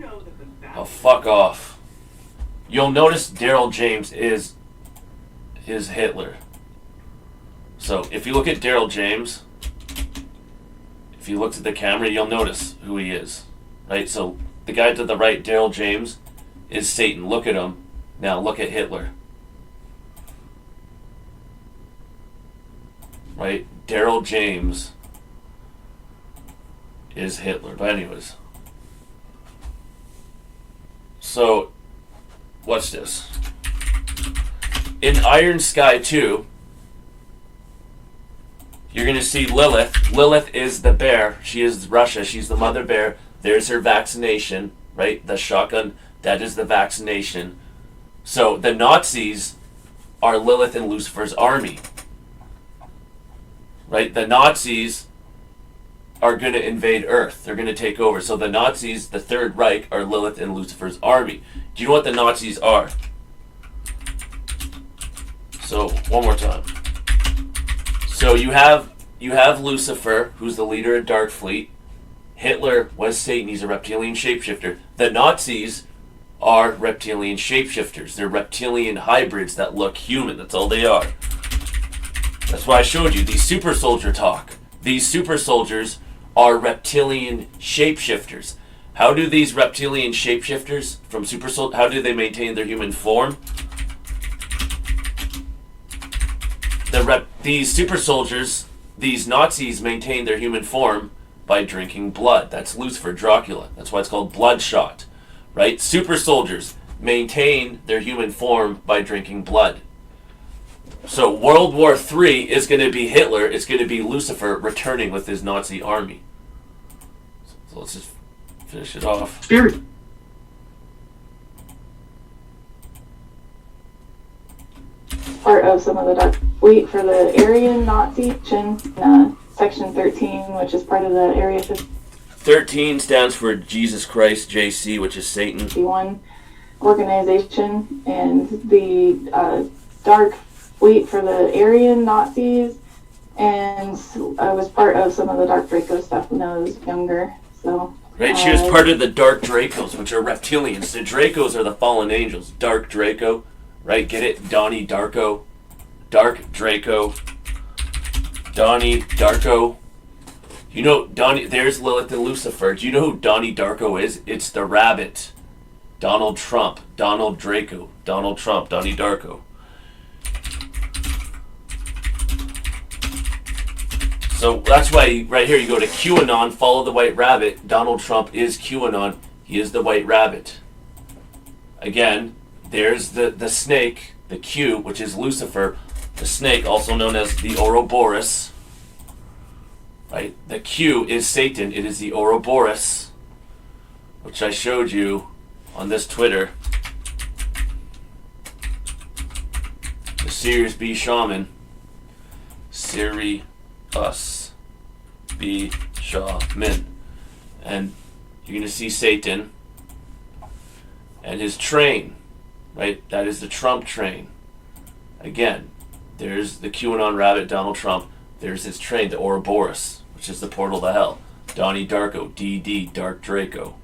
Oh, fuck off. You'll notice Daryl James is Hitler. So if you look at Daryl James... If you look at the camera, you'll notice who he is. Right? So the guy to the right, Daryl James, is Satan. Look at him. Now look at Hitler. Right? Daryl James is Hitler. But anyways. So, watch this. In Iron Sky 2, you're going to see Lilith. Lilith is the bear. She is Russia. She's the mother bear. There's her vaccination, right? The shotgun, that is the vaccination. So the Nazis are Lilith and Lucifer's army. Right? The Nazis are going to invade Earth. They're going to take over. So the Nazis, the Third Reich, are Lilith and Lucifer's army. Do you know what the Nazis are? So, one more time. So you have Lucifer, who's the leader of Dark Fleet. Hitler was Satan. He's a reptilian shapeshifter. The Nazis are reptilian shapeshifters. They're reptilian hybrids that look human. That's all they are. That's why I showed you these super soldier talk. These super soldiers are reptilian shapeshifters. How do these reptilian shapeshifters from super soldier, how do they maintain their human form? These super soldiers, these Nazis maintain their human form by drinking blood. That's Lucifer, Dracula. That's why it's called bloodshot. Right? Super soldiers maintain their human form by drinking blood. So World War III is going to be Hitler. It's going to be Lucifer returning with his Nazi army. So let's just finish it off. Spirit. Part of some of the Dark Fleet for the Aryan Nazi Section 13, which is part of the Area 13 stands for Jesus Christ, JC, which is Satan. 51 organization, and the Dark Fleet for the Aryan Nazis, and I was part of some of the Dark Draco stuff when I was younger. So right, she was part of the Dark Dracos, which are reptilians. The Dracos are the fallen angels. Dark Draco, right? Get it? Donnie Darko. Dark Draco. Donnie Darko. You know, Donnie, there's Lilith and Lucifer. Do you know who Donnie Darko is? It's the rabbit. Donald Trump. Donald Draco. Donald Trump. Donnie Darko. So that's why right here you go to QAnon, follow the white rabbit. Donald Trump is QAnon. He is the white rabbit. Again, there's the snake, the Q, which is Lucifer. The snake, also known as the Ouroboros. Right? The Q is Satan. It is the Ouroboros, which I showed you on this Twitter. The Sirius B Shaman. Sirius B Shaman. And you're going to see Satan and his train. Right? That is the Trump train. Again, there's the QAnon rabbit, Donald Trump. There's his train, the Ouroboros, which is the portal to hell. Donnie Darko, DD, Dark Draco.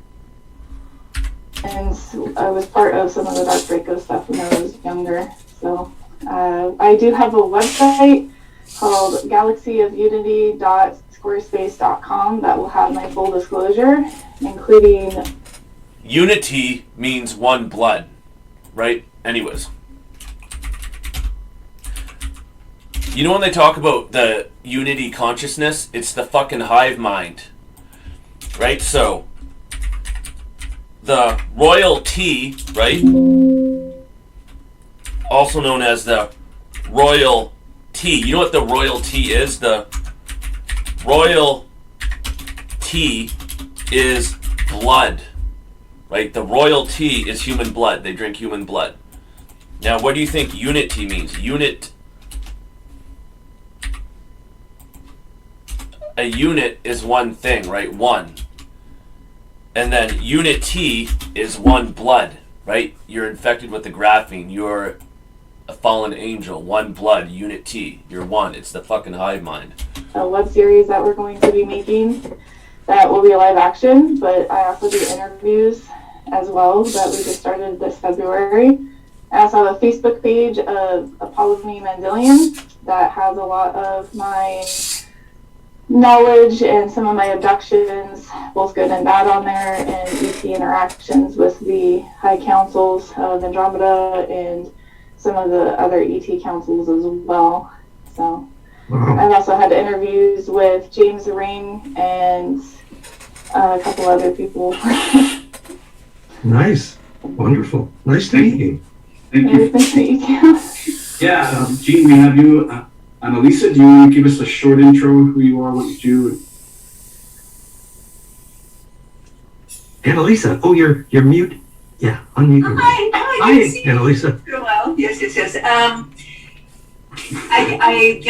And I was part of some of the Dark Draco stuff when I was younger. So I do have a website called galaxyofunity.squarespace.com that will have my full disclosure, including... Unity means one blood, right? Anyways. You know when they talk about the unity consciousness, it's the fucking hive mind. Right? So, the royal T, right? Also known as the royal T. You know what the royal T is? The royal T is blood. Right? The royal T is human blood. They drink human blood. Now, what do you think unity means? A unit is one thing, right? One. And then unity is one blood, right? You're infected with the graphene. You're a fallen angel. One blood, unity. You're one. It's the fucking hive mind. A web series that we're going to be making that will be a live action, but I also do interviews as well that we just started this February. I also have a Facebook page of Apollo Me Mendelian that has a lot of my knowledge and some of my abductions, both good and bad, on there, and ET interactions with the high councils of Andromeda and some of the other ET councils as well. So I've also had interviews with James Ring and a couple other people. Nice. Wonderful. Nice to meet you. Thank you. Nice to meet you. Yeah, Gene, we have you. Annalisa, do you want to give us a short intro, who you are, what you do? Annalisa, oh, you're mute. Yeah, unmute. Hi, Hi, Annalisa. Well, yes. The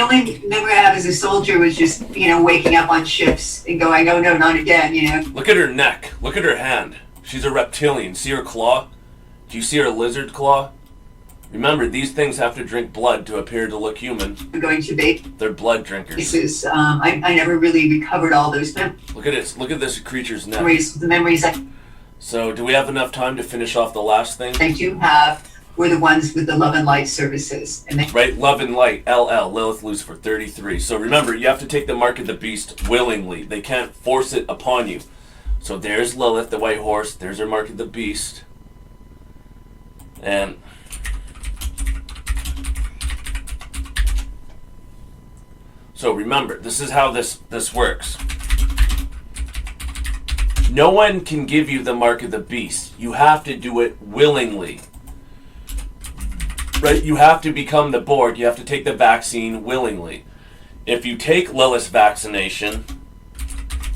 only memory I have as a soldier was just, waking up on ships and going, oh no, not again, Look at her neck. Look at her hand. She's a reptilian. See her claw? Do you see her lizard claw? Remember, these things have to drink blood to appear to look human. Going to be. They're blood drinkers. I never really recovered all those Look at this. Look at this creature's neck. the memories So, do we have enough time to finish off the last thing? I do have were the ones with the love and light services. Right, love and light, LL, Lilith Lucifer, 33. So remember, you have to take the mark of the beast willingly. They can't force it upon you. So there's Lilith, the white horse. There's her mark of the beast. And so remember, this is how this works. No one can give you the mark of the beast. You have to do it willingly. Right? You have to become the Borg. You have to take the vaccine willingly. If you take Lilith's vaccination,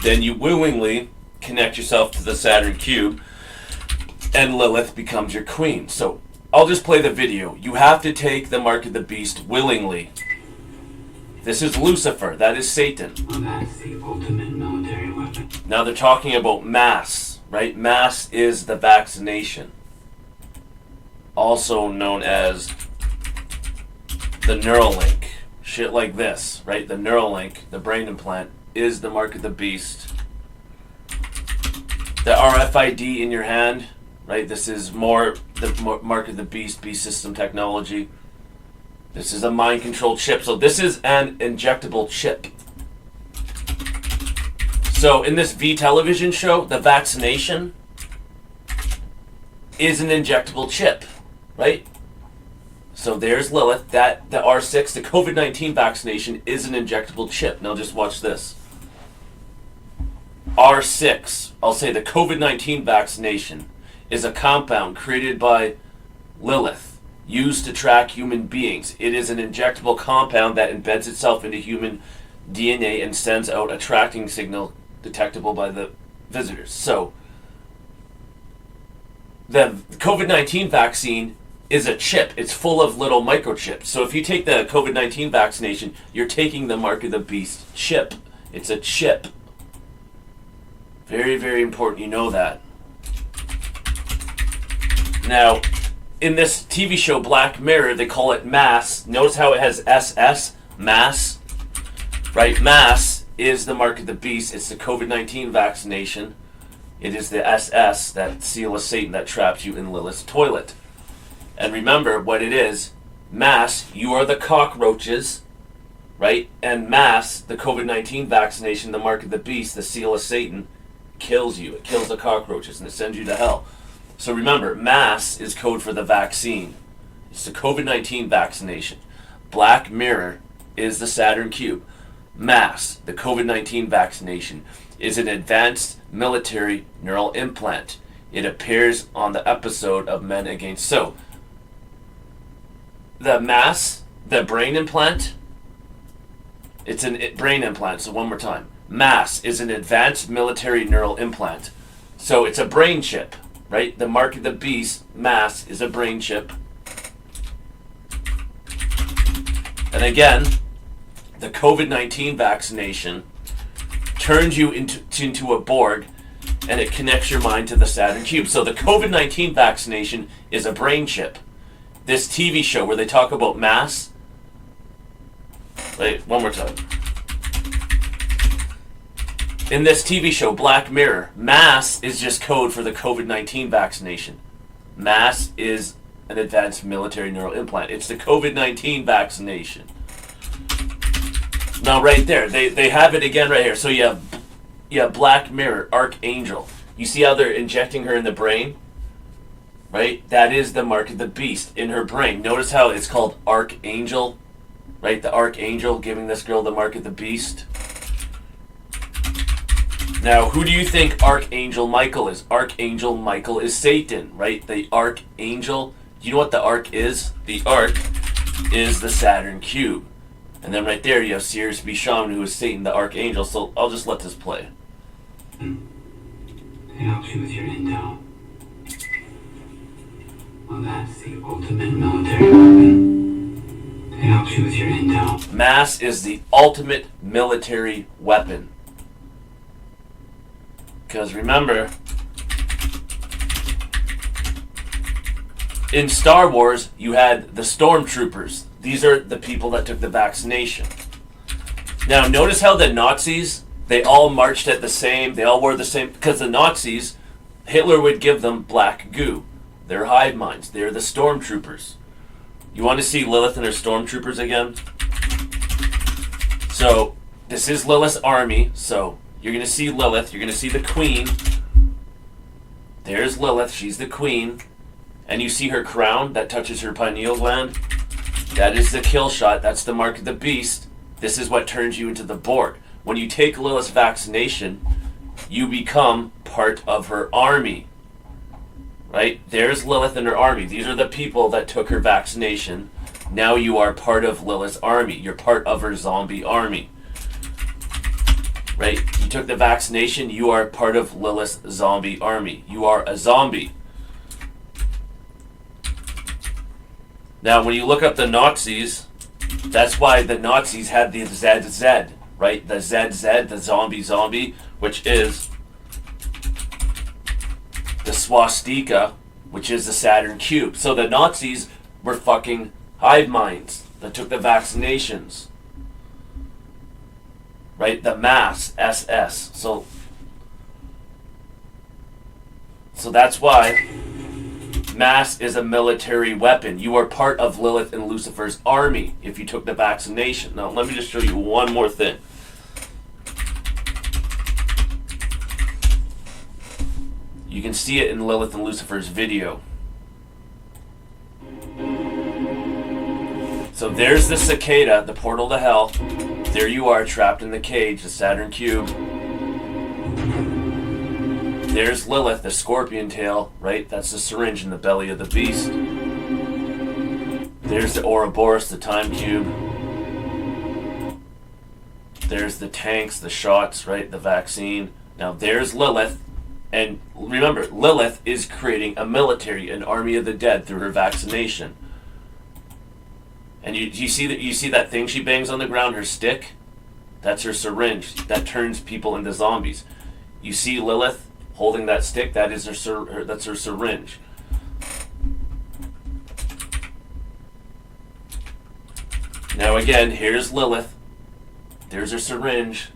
then you willingly connect yourself to the Saturn cube, and Lilith becomes your queen. So I'll just play the video. You have to take the mark of the beast willingly. This is Lucifer. That is Satan. Well, that's the ultimate military weapon. Now they're talking about mass, right? Mass is the vaccination. Also known as the Neuralink. Shit like this, right? The Neuralink, the brain implant, is the mark of the beast. The RFID in your hand, right? This is more the mark of the beast system technology. This is a mind-controlled chip. So this is an injectable chip. So in this V television show, the vaccination is an injectable chip, right? So there's Lilith. That the R6, the COVID-19 vaccination, is an injectable chip. Now just watch this. R6, I'll say the COVID-19 vaccination, is a compound created by Lilith, used to track human beings. It is an injectable compound that embeds itself into human DNA and sends out a tracking signal detectable by the visitors. So the COVID-19 vaccine is a chip. It's full of little microchips. So if you take the COVID-19 vaccination, you're taking the mark of the beast chip. It's a chip. Very, very important you know that. Now, in this TV show Black Mirror, they call it mass. Notice how it has SS, mass, right? Mass is the mark of the beast. It's the COVID-19 vaccination. It is the SS, that seal of Satan that traps you in Lilith's toilet. And remember what it is. Mass, you are the cockroaches, right? And mass, the COVID-19 vaccination, the mark of the beast, the seal of Satan, kills you. It kills the cockroaches and it sends you to hell. So remember, mass is code for the vaccine. It's the COVID-19 vaccination. Black Mirror is the Saturn cube. Mass, the COVID-19 vaccination, is an advanced military neural implant. It appears on the episode of Men Against. So, the mass, the brain implant, it's a brain implant. So one more time. Mass is an advanced military neural implant. So it's a brain chip, right? The mark of the beast, mass, is a brain chip. And again, the COVID-19 vaccination turns you into a Borg, and it connects your mind to the Saturn cube. So the COVID-19 vaccination is a brain chip. This TV show where they talk about mass. Wait, one more time. In this TV show, Black Mirror, mass is just code for the COVID-19 vaccination. Mass is an advanced military neural implant. It's the COVID-19 vaccination. Now right there, they have it again right here. So you have Black Mirror, Archangel. You see how they're injecting her in the brain? Right? That is the mark of the beast in her brain. Notice how it's called Archangel, right? The Archangel giving this girl the mark of the beast. Now, who do you think Archangel Michael is? Archangel Michael is Satan, right? The Archangel. Do you know what the Ark is? The Ark is the Saturn cube. And then right there you have Sirius B. Shaman, who is Satan, the Archangel. So I'll just let this play. It helps you with your intel. Well, that's the ultimate military weapon. It helps you with your intel. Mass is the ultimate military weapon. Because remember, in Star Wars, you had the stormtroopers. These are the people that took the vaccination. Now, notice how the Nazis, they all marched at the same, they all wore the same, because the Nazis, Hitler would give them black goo. They're hive minds. They're the stormtroopers. You want to see Lilith and her stormtroopers again? So, this is Lilith's army. So, you're going to see Lilith. You're going to see the queen. There's Lilith. She's the queen. And you see her crown that touches her pineal gland. That is the kill shot. That's the mark of the beast. This is what turns you into the Borg. When you take Lilith's vaccination, you become part of her army. Right? There's Lilith and her army. These are the people that took her vaccination. Now you are part of Lilith's army. You're part of her zombie army. Right? You took the vaccination. You are part of Lilith's zombie army. You are a zombie. Now, when you look up the Nazis, that's why the Nazis had the ZZ, right? The ZZ, the zombie, which is the swastika, which is the Saturn cube. So the Nazis were fucking hive minds that took the vaccinations. Right? The mass, SS. So that's why mass is a military weapon. You are part of Lilith and Lucifer's army if you took the vaccination. Now, let me just show you one more thing. You can see it in Lilith and Lucifer's video. So there's the cicada, the portal to hell. There you are, trapped in the cage, the Saturn cube. There's Lilith, the scorpion tail, right? That's the syringe in the belly of the beast. There's the Ouroboros, the time cube. There's the tanks, the shots, right? The vaccine. Now there's Lilith. And remember, Lilith is creating a military, an army of the dead through her vaccination. And you see that thing she bangs on the ground, her stick? That's her syringe. That turns people into zombies. You see Lilith holding that stick? That is that's her syringe. Now again, here's Lilith. There's her syringe.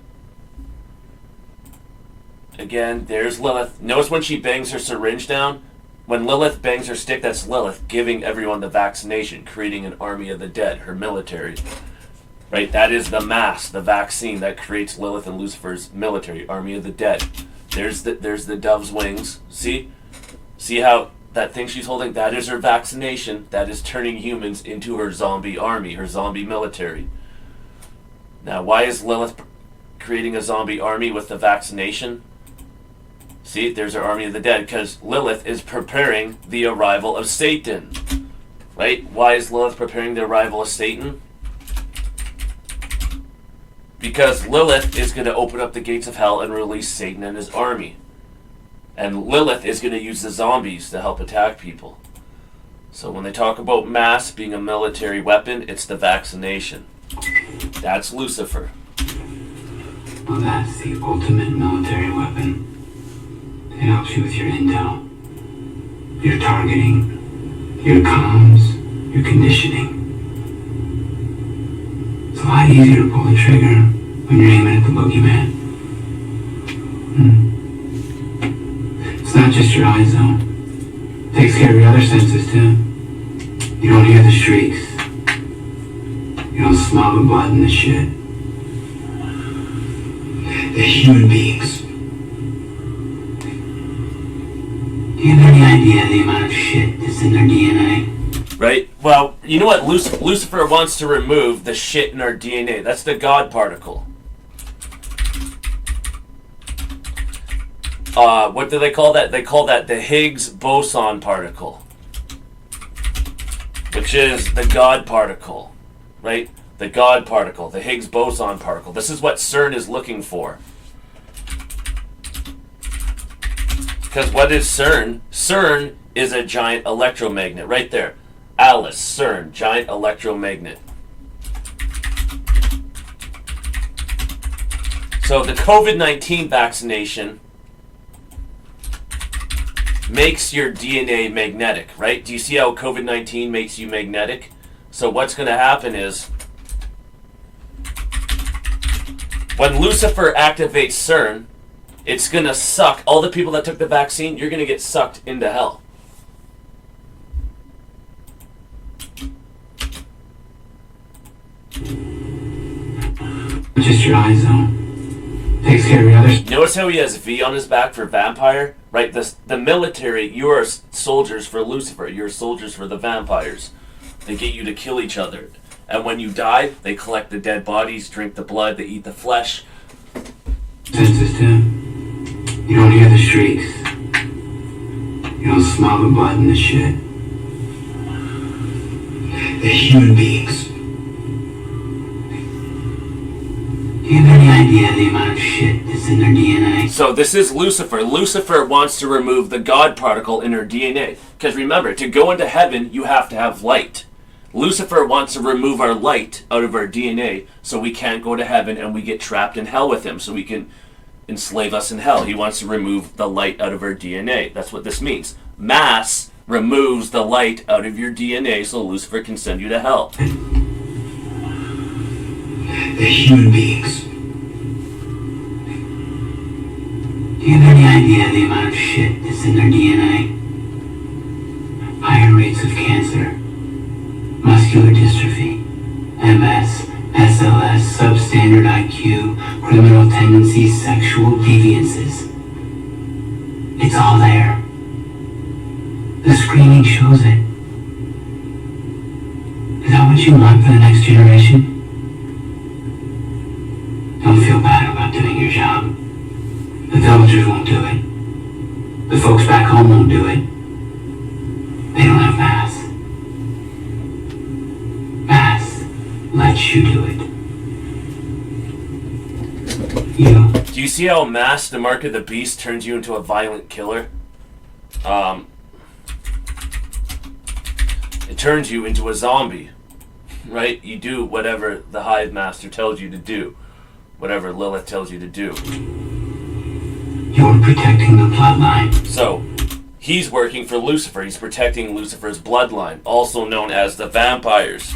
Again, there's Lilith. Notice when she bangs her syringe down? When Lilith bangs her stick, that's Lilith giving everyone the vaccination, creating an army of the dead, her military. Right? That is the mass, the vaccine that creates Lilith and Lucifer's military, army of the dead. There's the dove's wings. See? See how that thing she's holding? That is her vaccination. That is turning humans into her zombie army, her zombie military. Now, why is Lilith creating a zombie army with the vaccination? See, there's her army of the dead, because Lilith is preparing the arrival of Satan. Right? Why is Lilith preparing the arrival of Satan? Because Lilith is going to open up the gates of hell and release Satan and his army. And Lilith is going to use the zombies to help attack people. So when they talk about mass being a military weapon, it's the vaccination. That's Lucifer. Well, that's the ultimate military weapon. It helps you with your intel, your targeting, your comms, your conditioning. It's a lot easier to pull the trigger when you're aiming at the boogeyman. It's not just your eyes, though. It takes care of your other senses, too. You don't hear the shrieks. You don't smell the blood and the shit. They're human beings. Do you have any idea the amount of shit that's in their DNA? Right? Well, you know what Lucifer wants to remove? The shit in our DNA. That's the God particle. What do they call that? They call that the Higgs boson particle. Which is the God particle. Right? The God particle. The Higgs boson particle. This is what CERN is looking for. Because what is CERN? CERN is a giant electromagnet. Right there. Alice, CERN, giant electromagnet. So the COVID-19 vaccination makes your DNA magnetic, right? Do you see how COVID-19 makes you magnetic? So what's going to happen is, when Lucifer activates CERN, it's going to suck all the people that took the vaccine. You're going to get sucked into hell. Just your eye zone. Takes care of your others. Notice how he has V on his back for vampire? Right? The military, you are soldiers for Lucifer. You're soldiers for the vampires. They get you to kill each other. And when you die, they collect the dead bodies, drink the blood, they eat the flesh. Senses, Tim. You don't hear the shrieks. You don't smell the blood and the shit. They're human beings. Do you have any idea the amount of shit that's in their DNA? So this is Lucifer. Lucifer wants to remove the God particle in her DNA. Because remember, to go into heaven, you have to have light. Lucifer wants to remove our light out of our DNA so we can't go to heaven and we get trapped in hell with him so he can enslave us in hell. He wants to remove the light out of our DNA. That's what this means. Mass removes the light out of your DNA so Lucifer can send you to hell. They're human beings. Do you have any idea the amount of shit that's in their DNA? Higher rates of cancer, muscular dystrophy, MS, SLS, substandard IQ, criminal tendencies, sexual deviances. It's all there. The screening shows it. Is that what you want for the next generation? Don't feel bad about doing your job. The villagers won't do it. The folks back home won't do it. They don't have mass. Mass lets you do it. You. Do you see how Mass, the mark of the beast, turns you into a violent killer? It turns you into a zombie, right? You do whatever the Hive Master tells you to do. Whatever Lilith tells you to do. You're protecting the bloodline. So, he's working for Lucifer. He's protecting Lucifer's bloodline, also known as the vampires.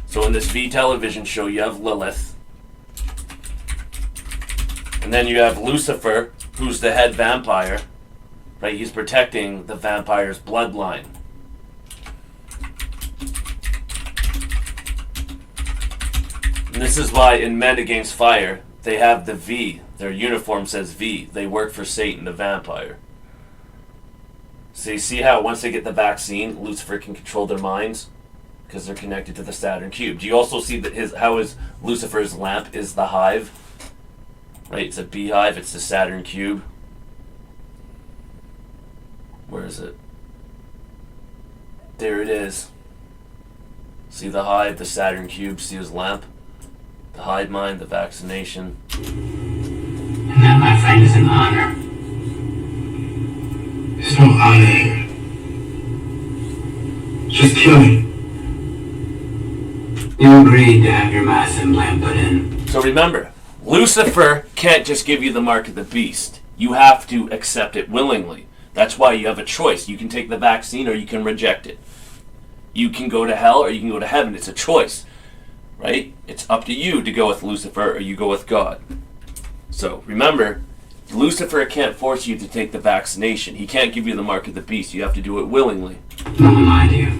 So in this V television show, you have Lilith. And then you have Lucifer, who's the head vampire. Right? He's protecting the vampire's bloodline. And this is why in Men Against Fire, they have the V. Their uniform says V. They work for Satan, the vampire. So you see how once they get the vaccine, Lucifer can control their minds? Because they're connected to the Saturn cube. Do you also see that how his Lucifer's lamp is the hive? Right, it's a beehive, it's the Saturn cube. Where is it? There it is. See the hive, the Saturn cube, see his lamp? The hive mind, the vaccination. And that, my friend, is an honor. There's no honor here. Just killing. You agreed to have your mass implant put in. So remember, Lucifer can't just give you the mark of the beast. You have to accept it willingly. That's why you have a choice. You can take the vaccine or you can reject it. You can go to hell or you can go to heaven. It's a choice. Right? It's up to you to go with Lucifer or you go with God. So remember, Lucifer can't force you to take the vaccination. He can't give you the mark of the beast. You have to do it willingly. No one lied to you.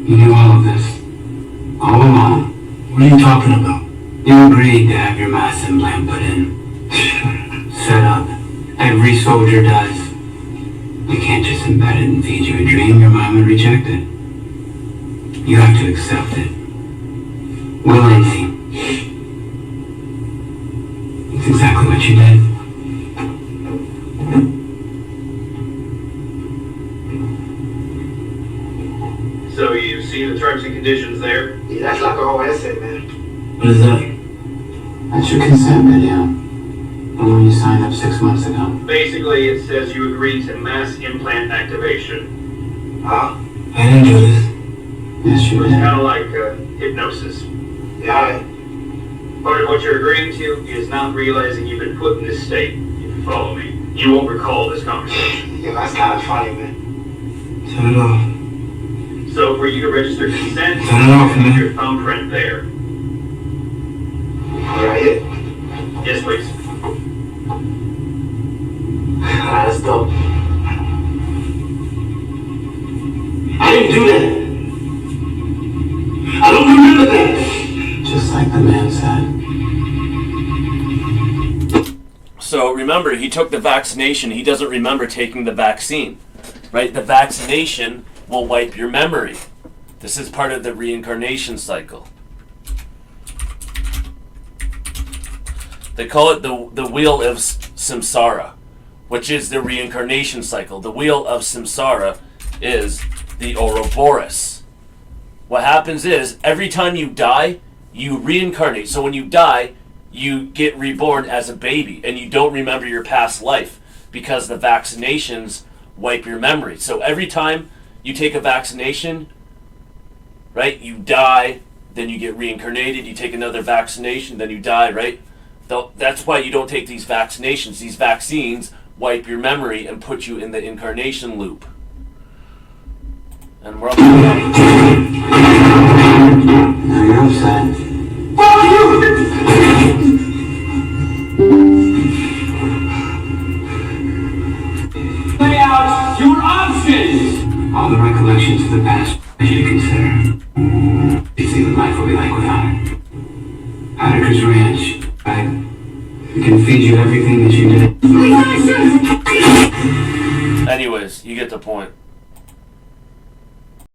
You knew all of this. All along. What are you talking about? You agreed to have your mass implant put in. Set up. Every soldier does. You can't just embed it and feed you a dream. Your mind would reject it. You have to accept it. Willingly. It's exactly what you did. So you see the terms and conditions there? Yeah, that's like a whole essay, man. What is that? That's your consent video. The one you signed up 6 months ago. Basically, it says you agreed to mass implant activation. I didn't do this. Yes, you It's did. kind of like hypnosis. Yeah. Part of what you're agreeing to is not realizing you've been put in this state. If you follow me, you won't recall this conversation. Yeah, that's kind of funny, man. Turn it off. So for you to register consent, Turn it off, man. your thumbprint there. Alright. Yes, please. That's dope. I didn't do that. I don't remember that. Just like the man said. So remember, he took the vaccination. He doesn't remember taking the vaccine, right? The vaccination will wipe your memory. This is part of the reincarnation cycle. They call it the wheel of samsara, which is the reincarnation cycle. The wheel of samsara is the Ouroboros. What happens is, every time you die, you reincarnate. So when you die, you get reborn as a baby, and you don't remember your past life because the vaccinations wipe your memory. So every time you take a vaccination, right, you die, then you get reincarnated, you take another vaccination, then you die, right? That's why you don't take these vaccinations. These vaccines wipe your memory and put you in the incarnation loop. And we're up to Now you're upset. Lay out your options! All the recollections of the past you should consider. You see what life will be like without it. Atticus Ranch, right? We can feed you everything that you did. anyways, you get the point.